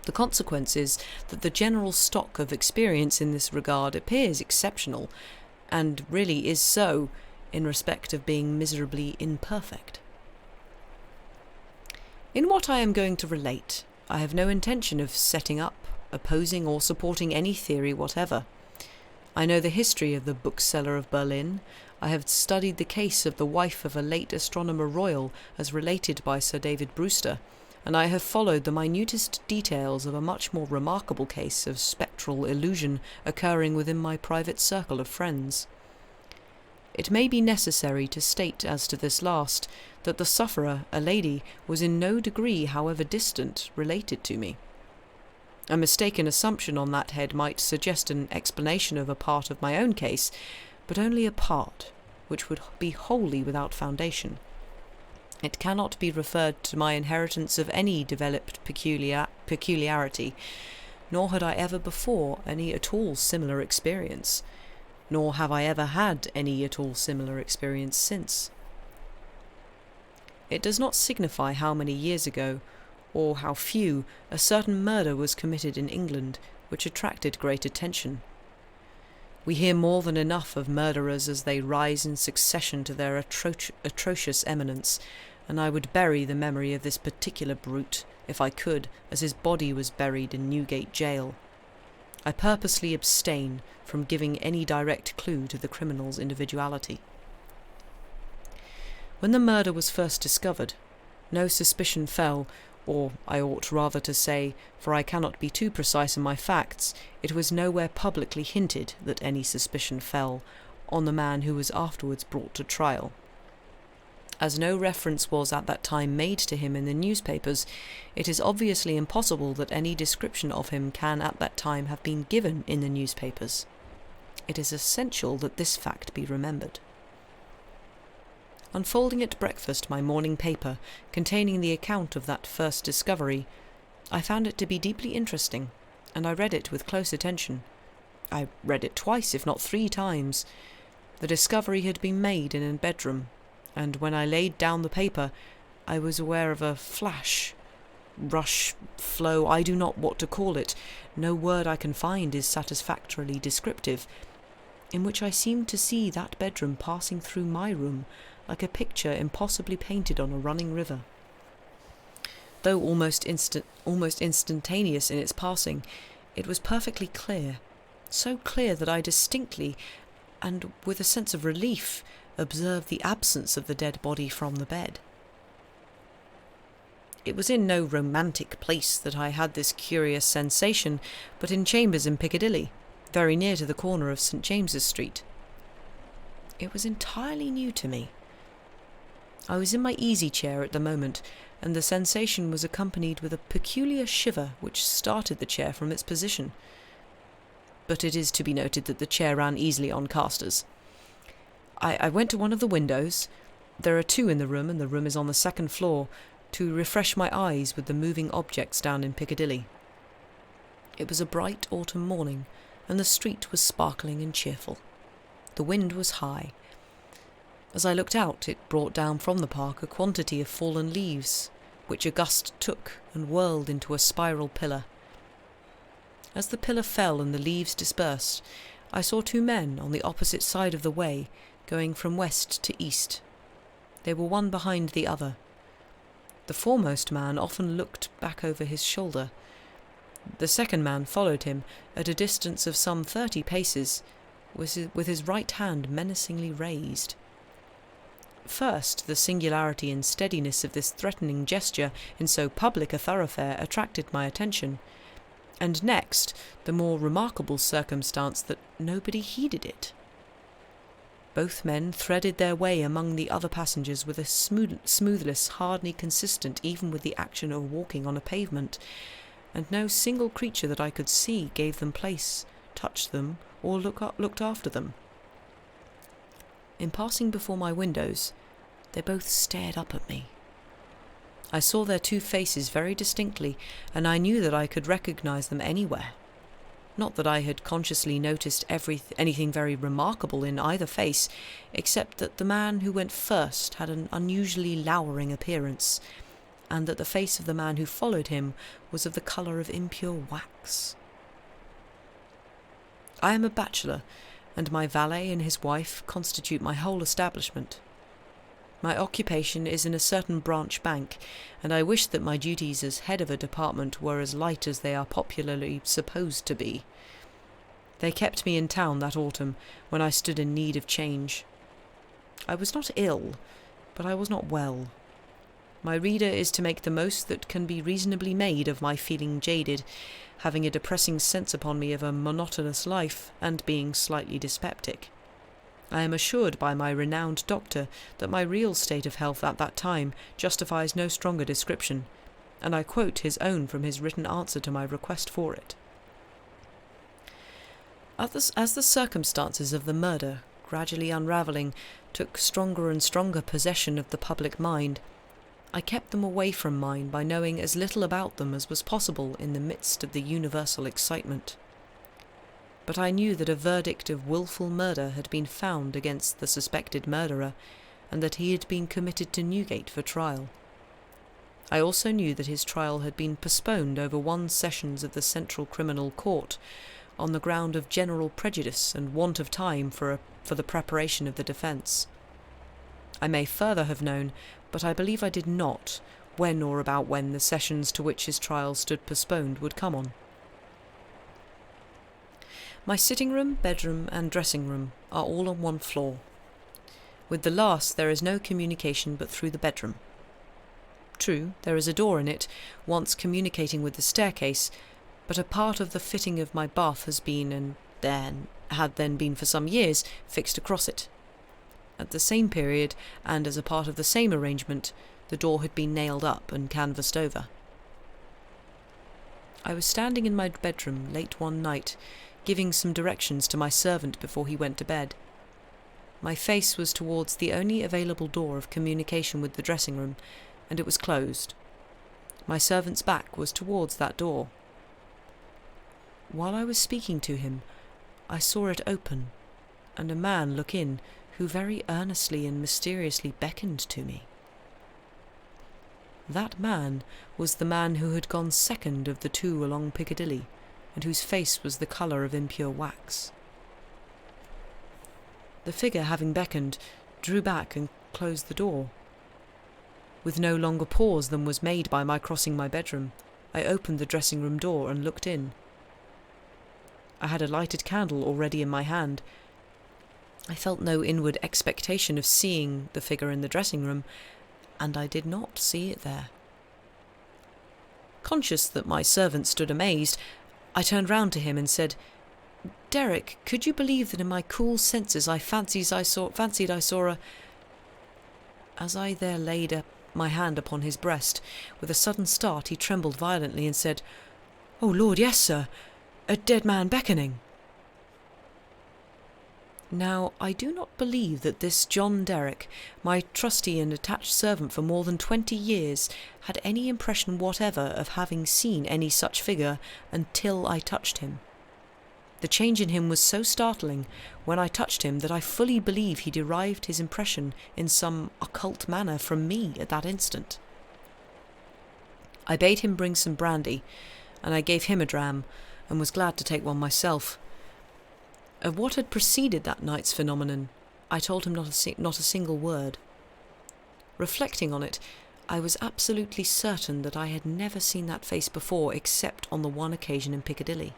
The consequence is that the general stock of experience in this regard appears exceptional, and really is so, in respect of being miserably imperfect. In what I am going to relate, I have no intention of setting up, opposing or supporting any theory whatever. I know the history of the bookseller of Berlin. I have studied the case of the wife of a late Astronomer Royal as related by Sir David Brewster, and I have followed the minutest details of a much more remarkable case of spectral illusion occurring within my private circle of friends. It may be necessary to state as to this last, that the sufferer, a lady, was in no degree, however distant, related to me. A mistaken assumption on that head might suggest an explanation of a part of my own case, but only a part, which would be wholly without foundation. It cannot be referred to my inheritance of any developed peculiarity, nor had I ever before any at all similar experience, nor have I ever had any at all similar experience since. It does not signify how many years ago, or how few, a certain murder was committed in England, which attracted great attention. We hear more than enough of murderers as they rise in succession to their atrocious eminence, and I would bury the memory of this particular brute, if I could, as his body was buried in Newgate jail. I purposely abstain from giving any direct clue to the criminal's individuality. When the murder was first discovered, no suspicion fell, or I ought rather to say, for I cannot be too precise in my facts, it was nowhere publicly hinted that any suspicion fell on the man who was afterwards brought to trial. As no reference was at that time made to him in the newspapers, it is obviously impossible that any description of him can at that time have been given in the newspapers. It is essential that this fact be remembered. Unfolding at breakfast my morning paper, containing the account of that first discovery, I found it to be deeply interesting, and I read it with close attention. I read it twice, if not 3 times. The discovery had been made in a bedroom, and when I laid down the paper, I was aware of a flash, rush, flow, I do not what to call it, no word I can find is satisfactorily descriptive, in which I seemed to see that bedroom passing through my room, like a picture impossibly painted on a running river. Though almost instantaneous in its passing, it was perfectly clear, so clear that I distinctly, and with a sense of relief, observed the absence of the dead body from the bed. It was in no romantic place that I had this curious sensation, but in chambers in Piccadilly, very near to the corner of St. James's Street. It was entirely new to me. I was in my easy-chair at the moment, and the sensation was accompanied with a peculiar shiver which started the chair from its position. But it is to be noted that the chair ran easily on casters. I went to one of the windows, there are 2 in the room, and the room is on the 2nd floor, to refresh my eyes with the moving objects down in Piccadilly. It was a bright autumn morning, and the street was sparkling and cheerful. The wind was high. As I looked out, it brought down from the park a quantity of fallen leaves, which a gust took and whirled into a spiral pillar. As the pillar fell and the leaves dispersed, I saw 2 men on the opposite side of the way, going from west to east. They were one behind the other, The foremost man often looked back over his shoulder. The second man followed him at a distance of some 30 paces, with his right hand menacingly raised. First, the singularity and steadiness of this threatening gesture in so public a thoroughfare attracted my attention, and next, the more remarkable circumstance that nobody heeded it. Both men threaded their way among the other passengers with a smoothness hardly consistent even with the action of walking on a pavement, and no single creature that I could see gave them place, touched them, or looked after them. In passing before my windows, they both stared up at me. I saw their two faces very distinctly, and I knew that I could recognize them anywhere. Not that I had consciously noticed anything very remarkable in either face, except that the man who went first had an unusually lowering appearance, and that the face of the man who followed him was of the colour of impure wax. I am a bachelor, and my valet and his wife constitute my whole establishment. My occupation is in a certain branch bank, and I wish that my duties as head of a department were as light as they are popularly supposed to be. They kept me in town that autumn, when I stood in need of change. I was not ill, but I was not well. My reader is to make the most that can be reasonably made of my feeling jaded, having a depressing sense upon me of a monotonous life, and being slightly dyspeptic. I am assured by my renowned doctor that my real state of health at that time justifies no stronger description, and I quote his own from his written answer to my request for it. As the circumstances of the murder, gradually unravelling, took stronger and stronger possession of the public mind, I kept them away from mine by knowing as little about them as was possible in the midst of the universal excitement. But I knew that a verdict of wilful murder had been found against the suspected murderer, and that he had been committed to Newgate for trial. I also knew that his trial had been postponed over 1 sessions of the Central Criminal Court, on the ground of general prejudice and want of time for the preparation of the defence. I may further have known, but I believe I did not, when or about when the sessions to which his trial stood postponed would come on. My sitting room, bedroom, and dressing room are all on one floor. With the last there is no communication but through the bedroom. True, there is a door in it, once communicating with the staircase, but a part of the fitting of my bath has been, and had then been for some years, fixed across it. At the same period, and as a part of the same arrangement, the door had been nailed up and canvassed over. I was standing in my bedroom late one night, giving some directions to my servant before he went to bed. My face was towards the only available door of communication with the dressing room, and it was closed. My servant's back was towards that door. While I was speaking to him, I saw it open, and a man look in, who very earnestly and mysteriously beckoned to me. That man was the man who had gone second of the two along Piccadilly, and whose face was the colour of impure wax. The figure, having beckoned, drew back and closed the door. With no longer pause than was made by my crossing my bedroom, I opened the dressing-room door and looked in. I had a lighted candle already in my hand. I felt no inward expectation of seeing the figure in the dressing-room, and I did not see it there. Conscious that my servant stood amazed, I turned round to him and said, "Derek, could you believe that in my cool senses I fancied I saw a—" As I there laid my hand upon his breast, with a sudden start he trembled violently and said, "Oh Lord, yes, sir, a dead man beckoning." Now, I do not believe that this John Derrick, my trusty and attached servant for more than 20 years, had any impression whatever of having seen any such figure until I touched him. The change in him was so startling when I touched him that I fully believe he derived his impression in some occult manner from me at that instant. I bade him bring some brandy, and I gave him a dram, and was glad to take one myself. Of what had preceded that night's phenomenon, I told him not a single word. Reflecting on it, I was absolutely certain that I had never seen that face before except on the one occasion in Piccadilly.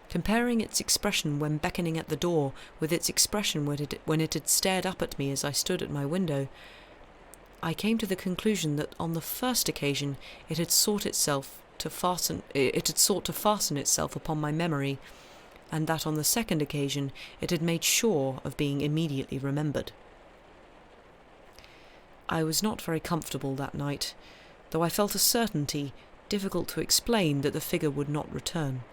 Comparing its expression when beckoning at the door with its expression when it had stared up at me as I stood at my window, I came to the conclusion that on the first occasion it had sought to fasten itself upon my memory, and that on the second occasion it had made sure of being immediately remembered. I was not very comfortable that night, though I felt a certainty, difficult to explain, that the figure would not return.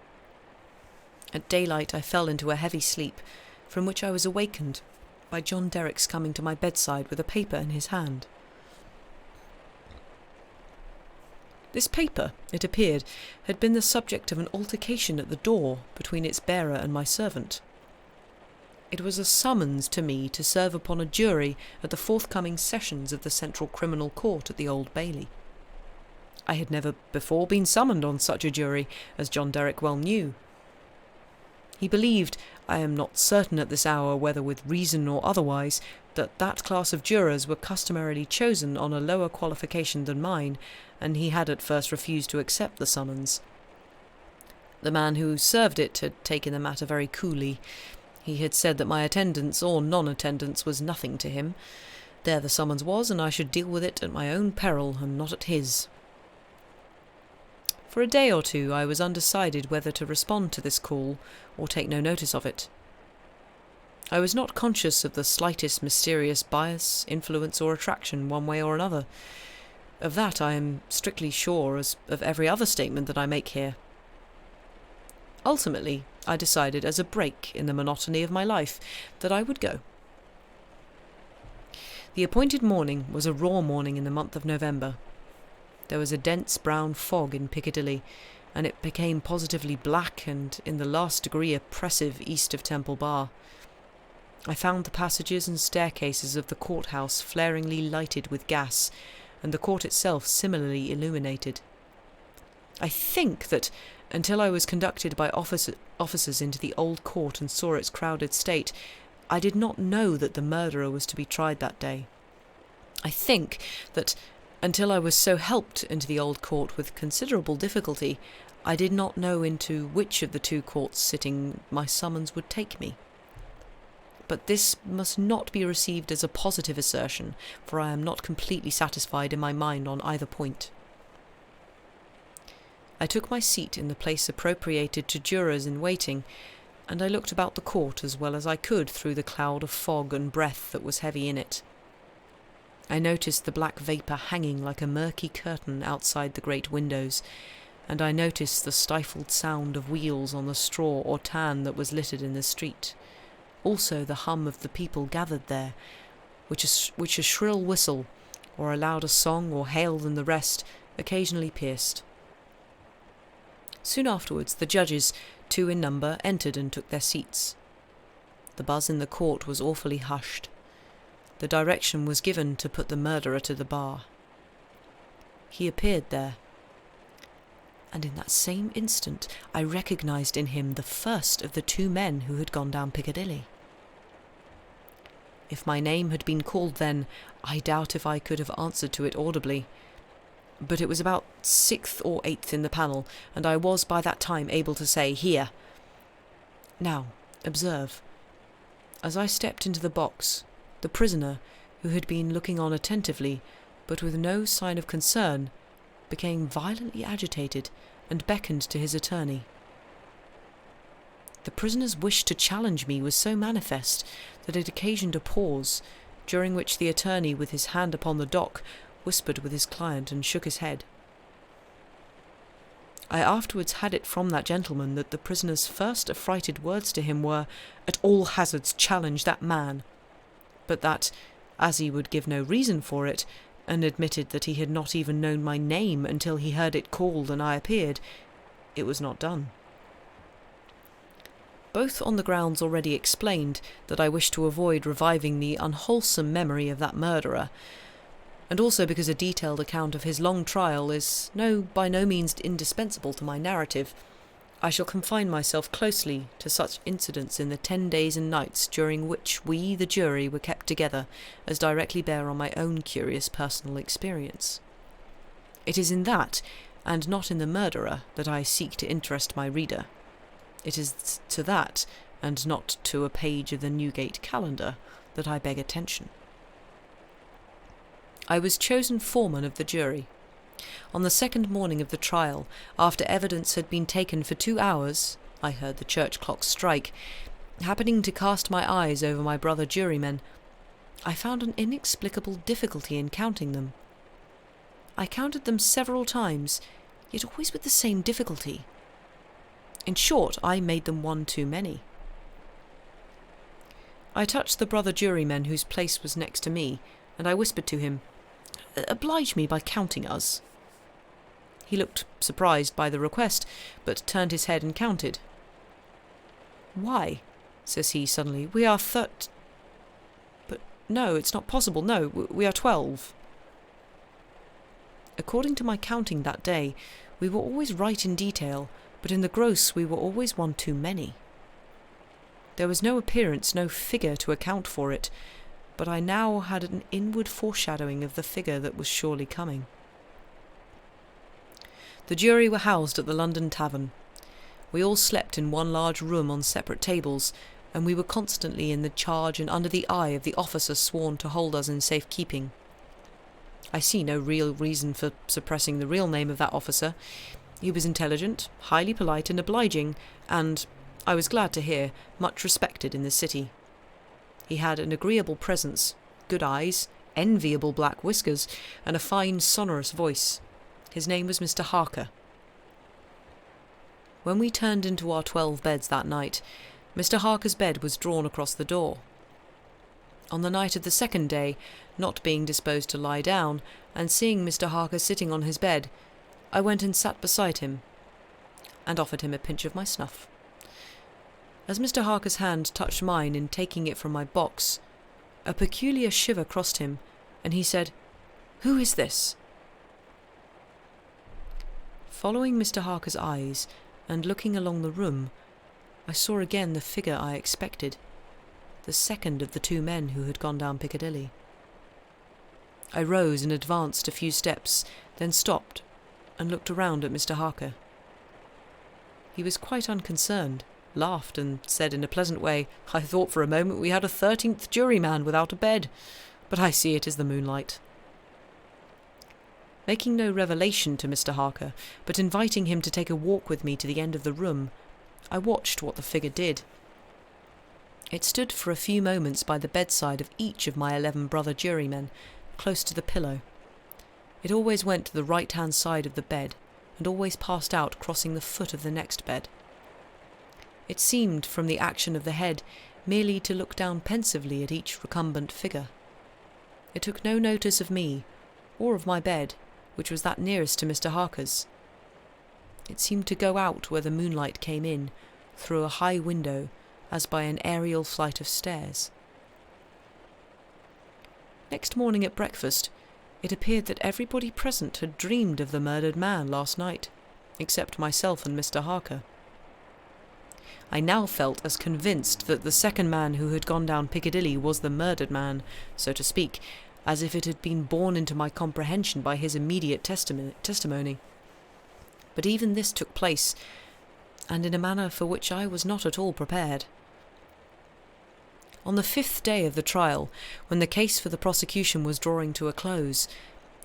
At daylight I fell into a heavy sleep, from which I was awakened by John Derrick's coming to my bedside with a paper in his hand. This paper, it appeared, had been the subject of an altercation at the door between its bearer and my servant. It was a summons to me to serve upon a jury at the forthcoming sessions of the Central Criminal Court at the Old Bailey. I had never before been summoned on such a jury, as John Derrick well knew. He believed, I am not certain at this hour whether with reason or otherwise, that that class of jurors were customarily chosen on a lower qualification than mine, and he had at first refused to accept the summons. The man who served it had taken the matter very coolly. He had said that my attendance or non-attendance was nothing to him. There the summons was, and I should deal with it at my own peril and not at his. For a day or two I was undecided whether to respond to this call or take no notice of it. I was not conscious of the slightest mysterious bias, influence, or attraction one way or another. Of that I am strictly sure, as of every other statement that I make here. Ultimately, I decided, as a break in the monotony of my life, that I would go. The appointed morning was a raw morning in the month of November. There was a dense brown fog in Piccadilly, and it became positively black and in the last degree oppressive east of Temple Bar. I found the passages and staircases of the courthouse flaringly lighted with gas, and the court itself similarly illuminated. I think that, until I was conducted by officers into the old court and saw its crowded state, I did not know that the murderer was to be tried that day. I think that, until I was so helped into the old court with considerable difficulty, I did not know into which of the two courts sitting my summons would take me. But this must not be received as a positive assertion, for I am not completely satisfied in my mind on either point. I took my seat in the place appropriated to jurors in waiting, and I looked about the court as well as I could through the cloud of fog and breath that was heavy in it. I noticed the black vapour hanging like a murky curtain outside the great windows, and I noticed the stifled sound of wheels on the straw or tan that was littered in the street. Also the hum of the people gathered there, which a shrill whistle, or a louder song or hail than the rest, occasionally pierced. Soon afterwards the judges, 2 in number, entered and took their seats. The buzz in the court was awfully hushed. The direction was given to put the murderer to the bar. He appeared there, and in that same instant I recognised in him the first of the 2 men who had gone down Piccadilly. If my name had been called then, I doubt if I could have answered to it audibly. But it was about 6th or 8th in the panel, and I was by that time able to say, "Here." Now, observe. As I stepped into the box, the prisoner, who had been looking on attentively, but with no sign of concern, became violently agitated and beckoned to his attorney. The prisoner's wish to challenge me was so manifest that it occasioned a pause, during which the attorney, with his hand upon the dock, whispered with his client and shook his head. I afterwards had it from that gentleman that the prisoner's first affrighted words to him were, "At all hazards challenge that man," but that, as he would give no reason for it, and admitted that he had not even known my name until he heard it called and I appeared, it was not done. Both on the grounds already explained, that I wished to avoid reviving the unwholesome memory of that murderer, and also because a detailed account of his long trial is by no means indispensable to my narrative, I shall confine myself closely to such incidents in the 10 days and nights during which we, the jury, were kept together, as directly bear on my own curious personal experience. It is in that, and not in the murderer, that I seek to interest my reader. It is to that, and not to a page of the Newgate calendar, that I beg attention. I was chosen foreman of the jury. On the second morning of the trial, after evidence had been taken for 2 hours, I heard the church clock strike. Happening to cast my eyes over my brother jurymen, I found an inexplicable difficulty in counting them. I counted them several times, yet always with the same difficulty. In short, I made them one too many. I touched the brother juryman whose place was next to me, and I whispered to him, "Oblige me by counting us." He looked surprised by the request, but turned his head and counted. "Why," says he suddenly, "we are But no, it's not possible, no, we are 12. According to my counting that day, we were always right in detail, but in the gross we were always one too many. There was no appearance, no figure to account for it, but I now had an inward foreshadowing of the figure that was surely coming. The jury were housed at the London Tavern. We all slept in one large room on separate tables, and we were constantly in the charge and under the eye of the officer sworn to hold us in safe keeping. I see no real reason for suppressing the real name of that officer. He was intelligent, highly polite and obliging, and, I was glad to hear, much respected in the city. He had an agreeable presence, good eyes, enviable black whiskers, and a fine sonorous voice. His name was Mr. Harker. When we turned into our 12 beds that night, Mr. Harker's bed was drawn across the door. On the night of the second day, not being disposed to lie down, and seeing Mr. Harker sitting on his bed, I went and sat beside him, and offered him a pinch of my snuff. As Mr. Harker's hand touched mine in taking it from my box, a peculiar shiver crossed him, and he said, "Who is this?" Following Mr. Harker's eyes, and looking along the room, I saw again the figure I expected, the second of the 2 men who had gone down Piccadilly. I rose and advanced a few steps, then stopped, and looked around at Mr. Harker. He was quite unconcerned, laughed, and said in a pleasant way, "I thought for a moment we had a 13th juryman without a bed, but I see it is the moonlight." Making no revelation to Mr. Harker, but inviting him to take a walk with me to the end of the room, I watched what the figure did. It stood for a few moments by the bedside of each of my 11 brother jurymen, close to the pillow. It always went to the right-hand side of the bed, and always passed out crossing the foot of the next bed. It seemed, from the action of the head, merely to look down pensively at each recumbent figure. It took no notice of me, or of my bed, which was that nearest to Mr. Harker's. It seemed to go out where the moonlight came in, through a high window, as by an aerial flight of stairs. Next morning at breakfast, it appeared that everybody present had dreamed of the murdered man last night, except myself and Mr. Harker. I now felt as convinced that the second man who had gone down Piccadilly was the murdered man, so to speak, as if it had been borne into my comprehension by his immediate testimony. But even this took place, and in a manner for which I was not at all prepared. On the 5th day of the trial, when the case for the prosecution was drawing to a close,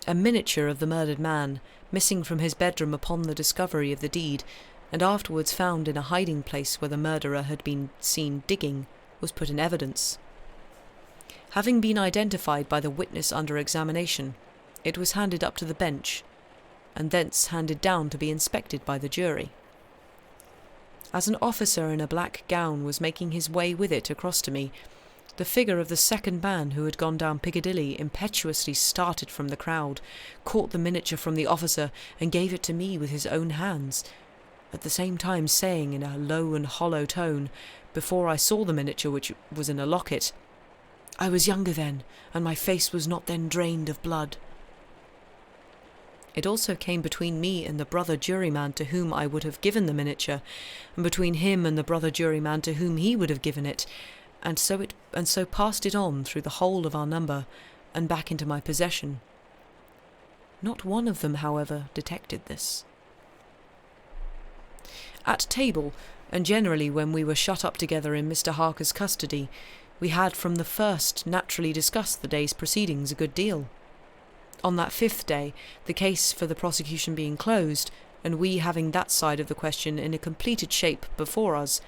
a miniature of the murdered man, missing from his bedroom upon the discovery of the deed, and afterwards found in a hiding place where the murderer had been seen digging, was put in evidence. Having been identified by the witness under examination, it was handed up to the bench, and thence handed down to be inspected by the jury. As an officer in a black gown was making his way with it across to me, the figure of the second man who had gone down Piccadilly impetuously started from the crowd, caught the miniature from the officer, and gave it to me with his own hands, at the same time saying in a low and hollow tone, before I saw the miniature, which was in a locket, "I was younger then, and my face was not then drained of blood." It also came between me and the brother juryman to whom I would have given the miniature, and between him and the brother juryman to whom he would have given it, and so passed it on through the whole of our number, and back into my possession. Not one of them, however, detected this. At table, and generally when we were shut up together in Mr. Harker's custody, we had from the first naturally discussed the day's proceedings a good deal. On that 5th day, the case for the prosecution being closed, and we having that side of the question in a completed shape before us,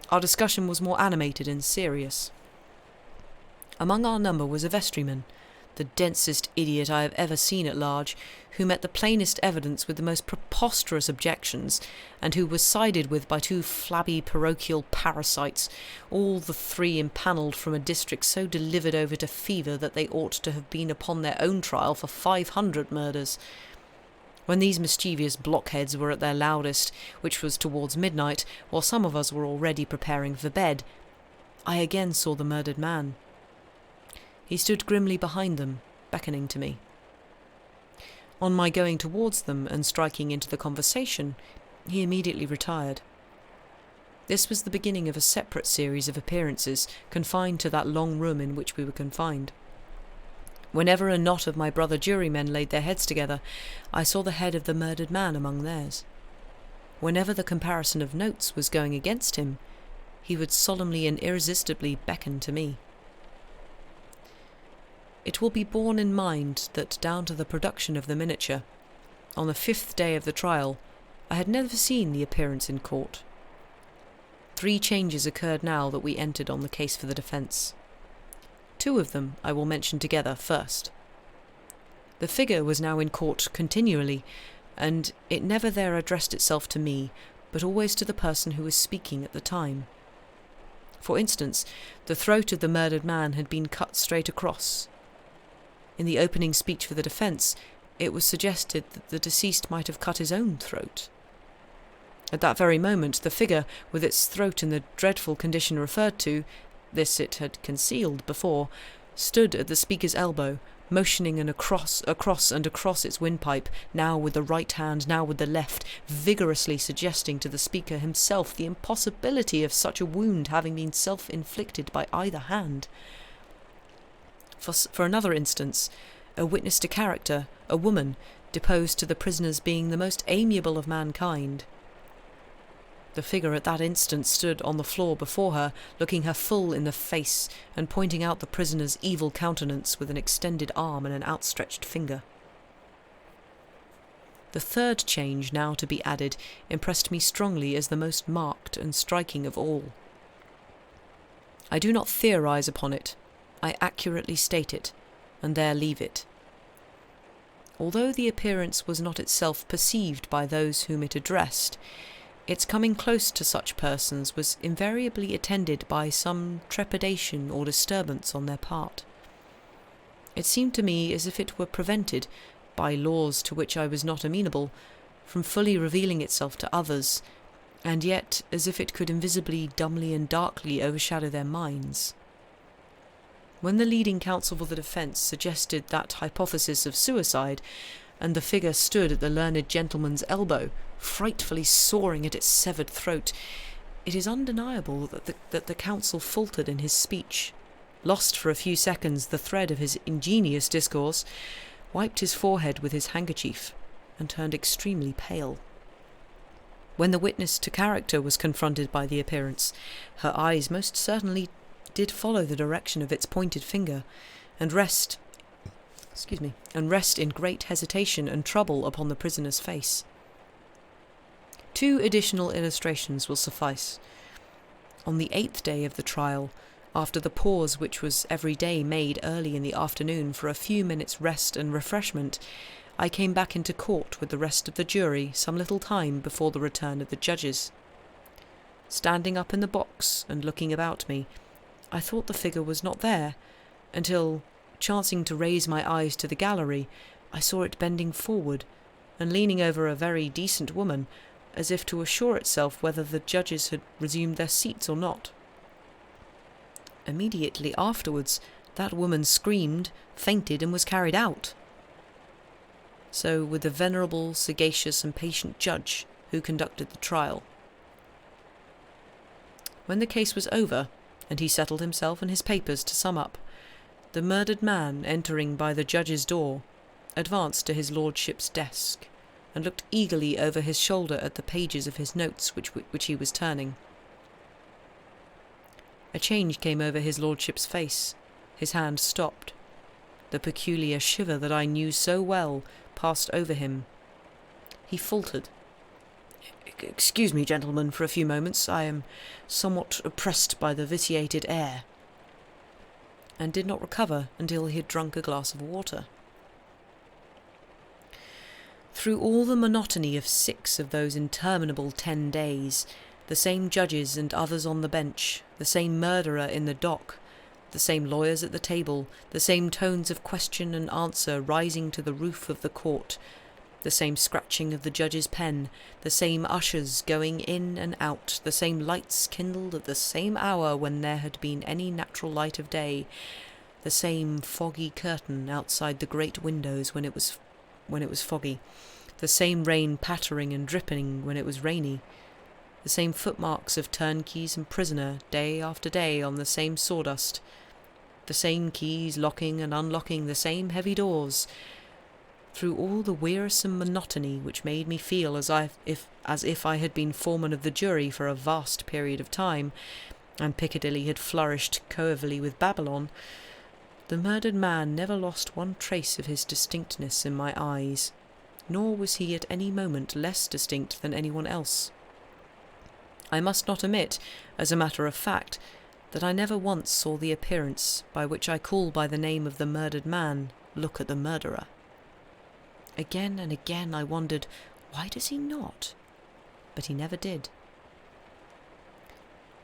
our discussion was more animated and serious. Among our number was a vestryman, the densest idiot I have ever seen at large, who met the plainest evidence with the most preposterous objections, and who was sided with by 2 flabby parochial parasites, all the 3 impanelled from a district so delivered over to fever that they ought to have been upon their own trial for 500 murders. When these mischievous blockheads were at their loudest, which was towards midnight, while some of us were already preparing for bed, I again saw the murdered man. He stood grimly behind them, beckoning to me. On my going towards them and striking into the conversation, he immediately retired. This was the beginning of a separate series of appearances, confined to that long room in which we were confined. Whenever a knot of my brother jurymen laid their heads together, I saw the head of the murdered man among theirs. Whenever the comparison of notes was going against him, he would solemnly and irresistibly beckon to me. It will be borne in mind that down to the production of the miniature, on the 5th day of the trial, I had never seen the appearance in court. 3 changes occurred now that we entered on the case for the defence. 2 of them I will mention together first. The figure was now in court continually, and it never there addressed itself to me, but always to the person who was speaking at the time. For instance, the throat of the murdered man had been cut straight across. In the opening speech for the defence, it was suggested that the deceased might have cut his own throat. At that very moment, the figure, with its throat in the dreadful condition referred to, this it had concealed before, stood at the speaker's elbow, motioning across its windpipe, now with the right hand, now with the left, vigorously suggesting to the speaker himself the impossibility of such a wound having been self-inflicted by either hand. For another instance, a witness to character, a woman, deposed to the prisoner's being the most amiable of mankind. The figure at that instant stood on the floor before her, looking her full in the face, and pointing out the prisoner's evil countenance with an extended arm and an outstretched finger. The 3rd change now to be added impressed me strongly as the most marked and striking of all. I do not theorize upon it. I accurately state it, and there leave it. Although the appearance was not itself perceived by those whom it addressed, its coming close to such persons was invariably attended by some trepidation or disturbance on their part. It seemed to me as if it were prevented, by laws to which I was not amenable, from fully revealing itself to others, and yet as if it could invisibly, dumbly and darkly overshadow their minds. When the leading counsel for the defence suggested that hypothesis of suicide, and the figure stood at the learned gentleman's elbow, frightfully sawing at its severed throat, it is undeniable that the counsel faltered in his speech, lost for a few seconds the thread of his ingenious discourse, wiped his forehead with his handkerchief, and turned extremely pale. When the witness to character was confronted by the appearance, her eyes most certainly did follow the direction of its pointed finger, and rest in great hesitation and trouble upon the prisoner's face. 2 additional illustrations will suffice. On the 8th day of the trial, after the pause which was every day made early in the afternoon for a few minutes' rest and refreshment, I came back into court with the rest of the jury some little time before the return of the judges. Standing up in the box and looking about me, I thought the figure was not there, until, chancing to raise my eyes to the gallery, I saw it bending forward, and leaning over a very decent woman, as if to assure itself whether the judges had resumed their seats or not. Immediately afterwards, that woman screamed, fainted, and was carried out. So with the venerable, sagacious and patient judge who conducted the trial. When the case was over, and he settled himself and his papers to sum up, the murdered man, entering by the judge's door, advanced to his lordship's desk, and looked eagerly over his shoulder at the pages of his notes which he was turning. A change came over his lordship's face. His hand stopped. The peculiar shiver that I knew so well passed over him. He faltered. "Excuse me, gentlemen, for a few moments. I am somewhat oppressed by the vitiated air," and did not recover until he had drunk a glass of water. Through all the monotony of 6 of those interminable 10 days, the same judges and others on the bench, the same murderer in the dock, the same lawyers at the table, the same tones of question and answer rising to the roof of the court, the same scratching of the judge's pen, the same ushers going in and out, the same lights kindled at the same hour when there had been any natural light of day, the same foggy curtain outside the great windows when it was foggy, the same rain pattering and dripping when it was rainy, the same footmarks of turnkeys and prisoner day after day on the same sawdust, the same keys locking and unlocking the same heavy doors. Through all the wearisome monotony which made me feel as if I had been foreman of the jury for a vast period of time, and Piccadilly had flourished coevally with Babylon, the murdered man never lost one trace of his distinctness in my eyes, nor was he at any moment less distinct than anyone else. I must not omit, as a matter of fact, that I never once saw the appearance by which I call by the name of the murdered man look at the murderer. Again and again I wondered, why does he not? But he never did.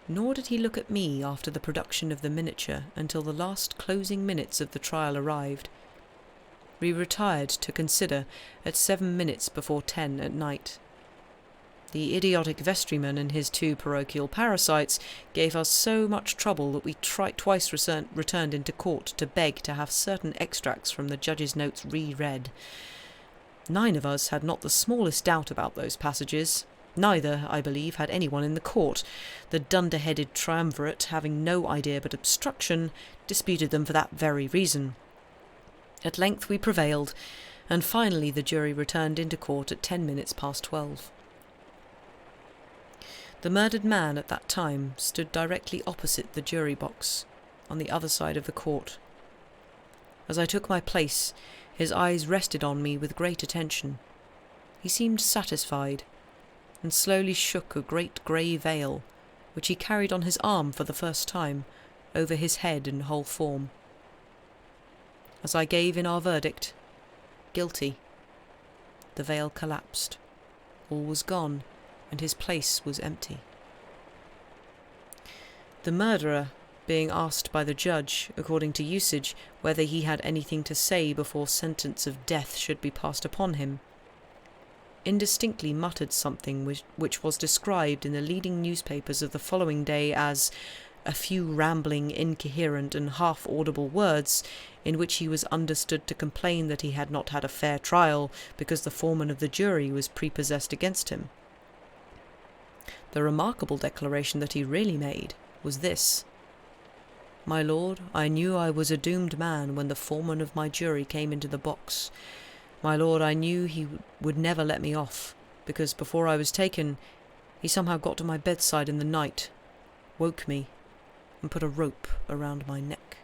Nor did he look at me after the production of the miniature until the last closing minutes of the trial arrived. We retired to consider at 7 minutes before 10 at night. The idiotic vestryman and his 2 parochial parasites gave us so much trouble that we twice returned into court to beg to have certain extracts from the judge's notes re-read. 9 of us had not the smallest doubt about those passages. Neither, I believe, had anyone in the court. The dunderheaded triumvirate, having no idea but obstruction, disputed them for that very reason. At length we prevailed, and finally the jury returned into court at 10 minutes past 12. The murdered man at that time stood directly opposite the jury box, on the other side of the court. As I took my place, his eyes rested on me with great attention. He seemed satisfied, and slowly shook a great grey veil, which he carried on his arm for the first time, over his head and whole form. As I gave in our verdict, guilty, the veil collapsed. All was gone, and his place was empty. The murderer, being asked by the judge, according to usage, whether he had anything to say before sentence of death should be passed upon him, indistinctly muttered something which was described in the leading newspapers of the following day as a few rambling, incoherent and half-audible words, in which he was understood to complain that he had not had a fair trial because the foreman of the jury was prepossessed against him. The remarkable declaration that he really made was this: "My lord, I knew I was a doomed man when the foreman of my jury came into the box. My lord, I knew he would never let me off, because before I was taken, he somehow got to my bedside in the night, woke me, and put a rope around my neck."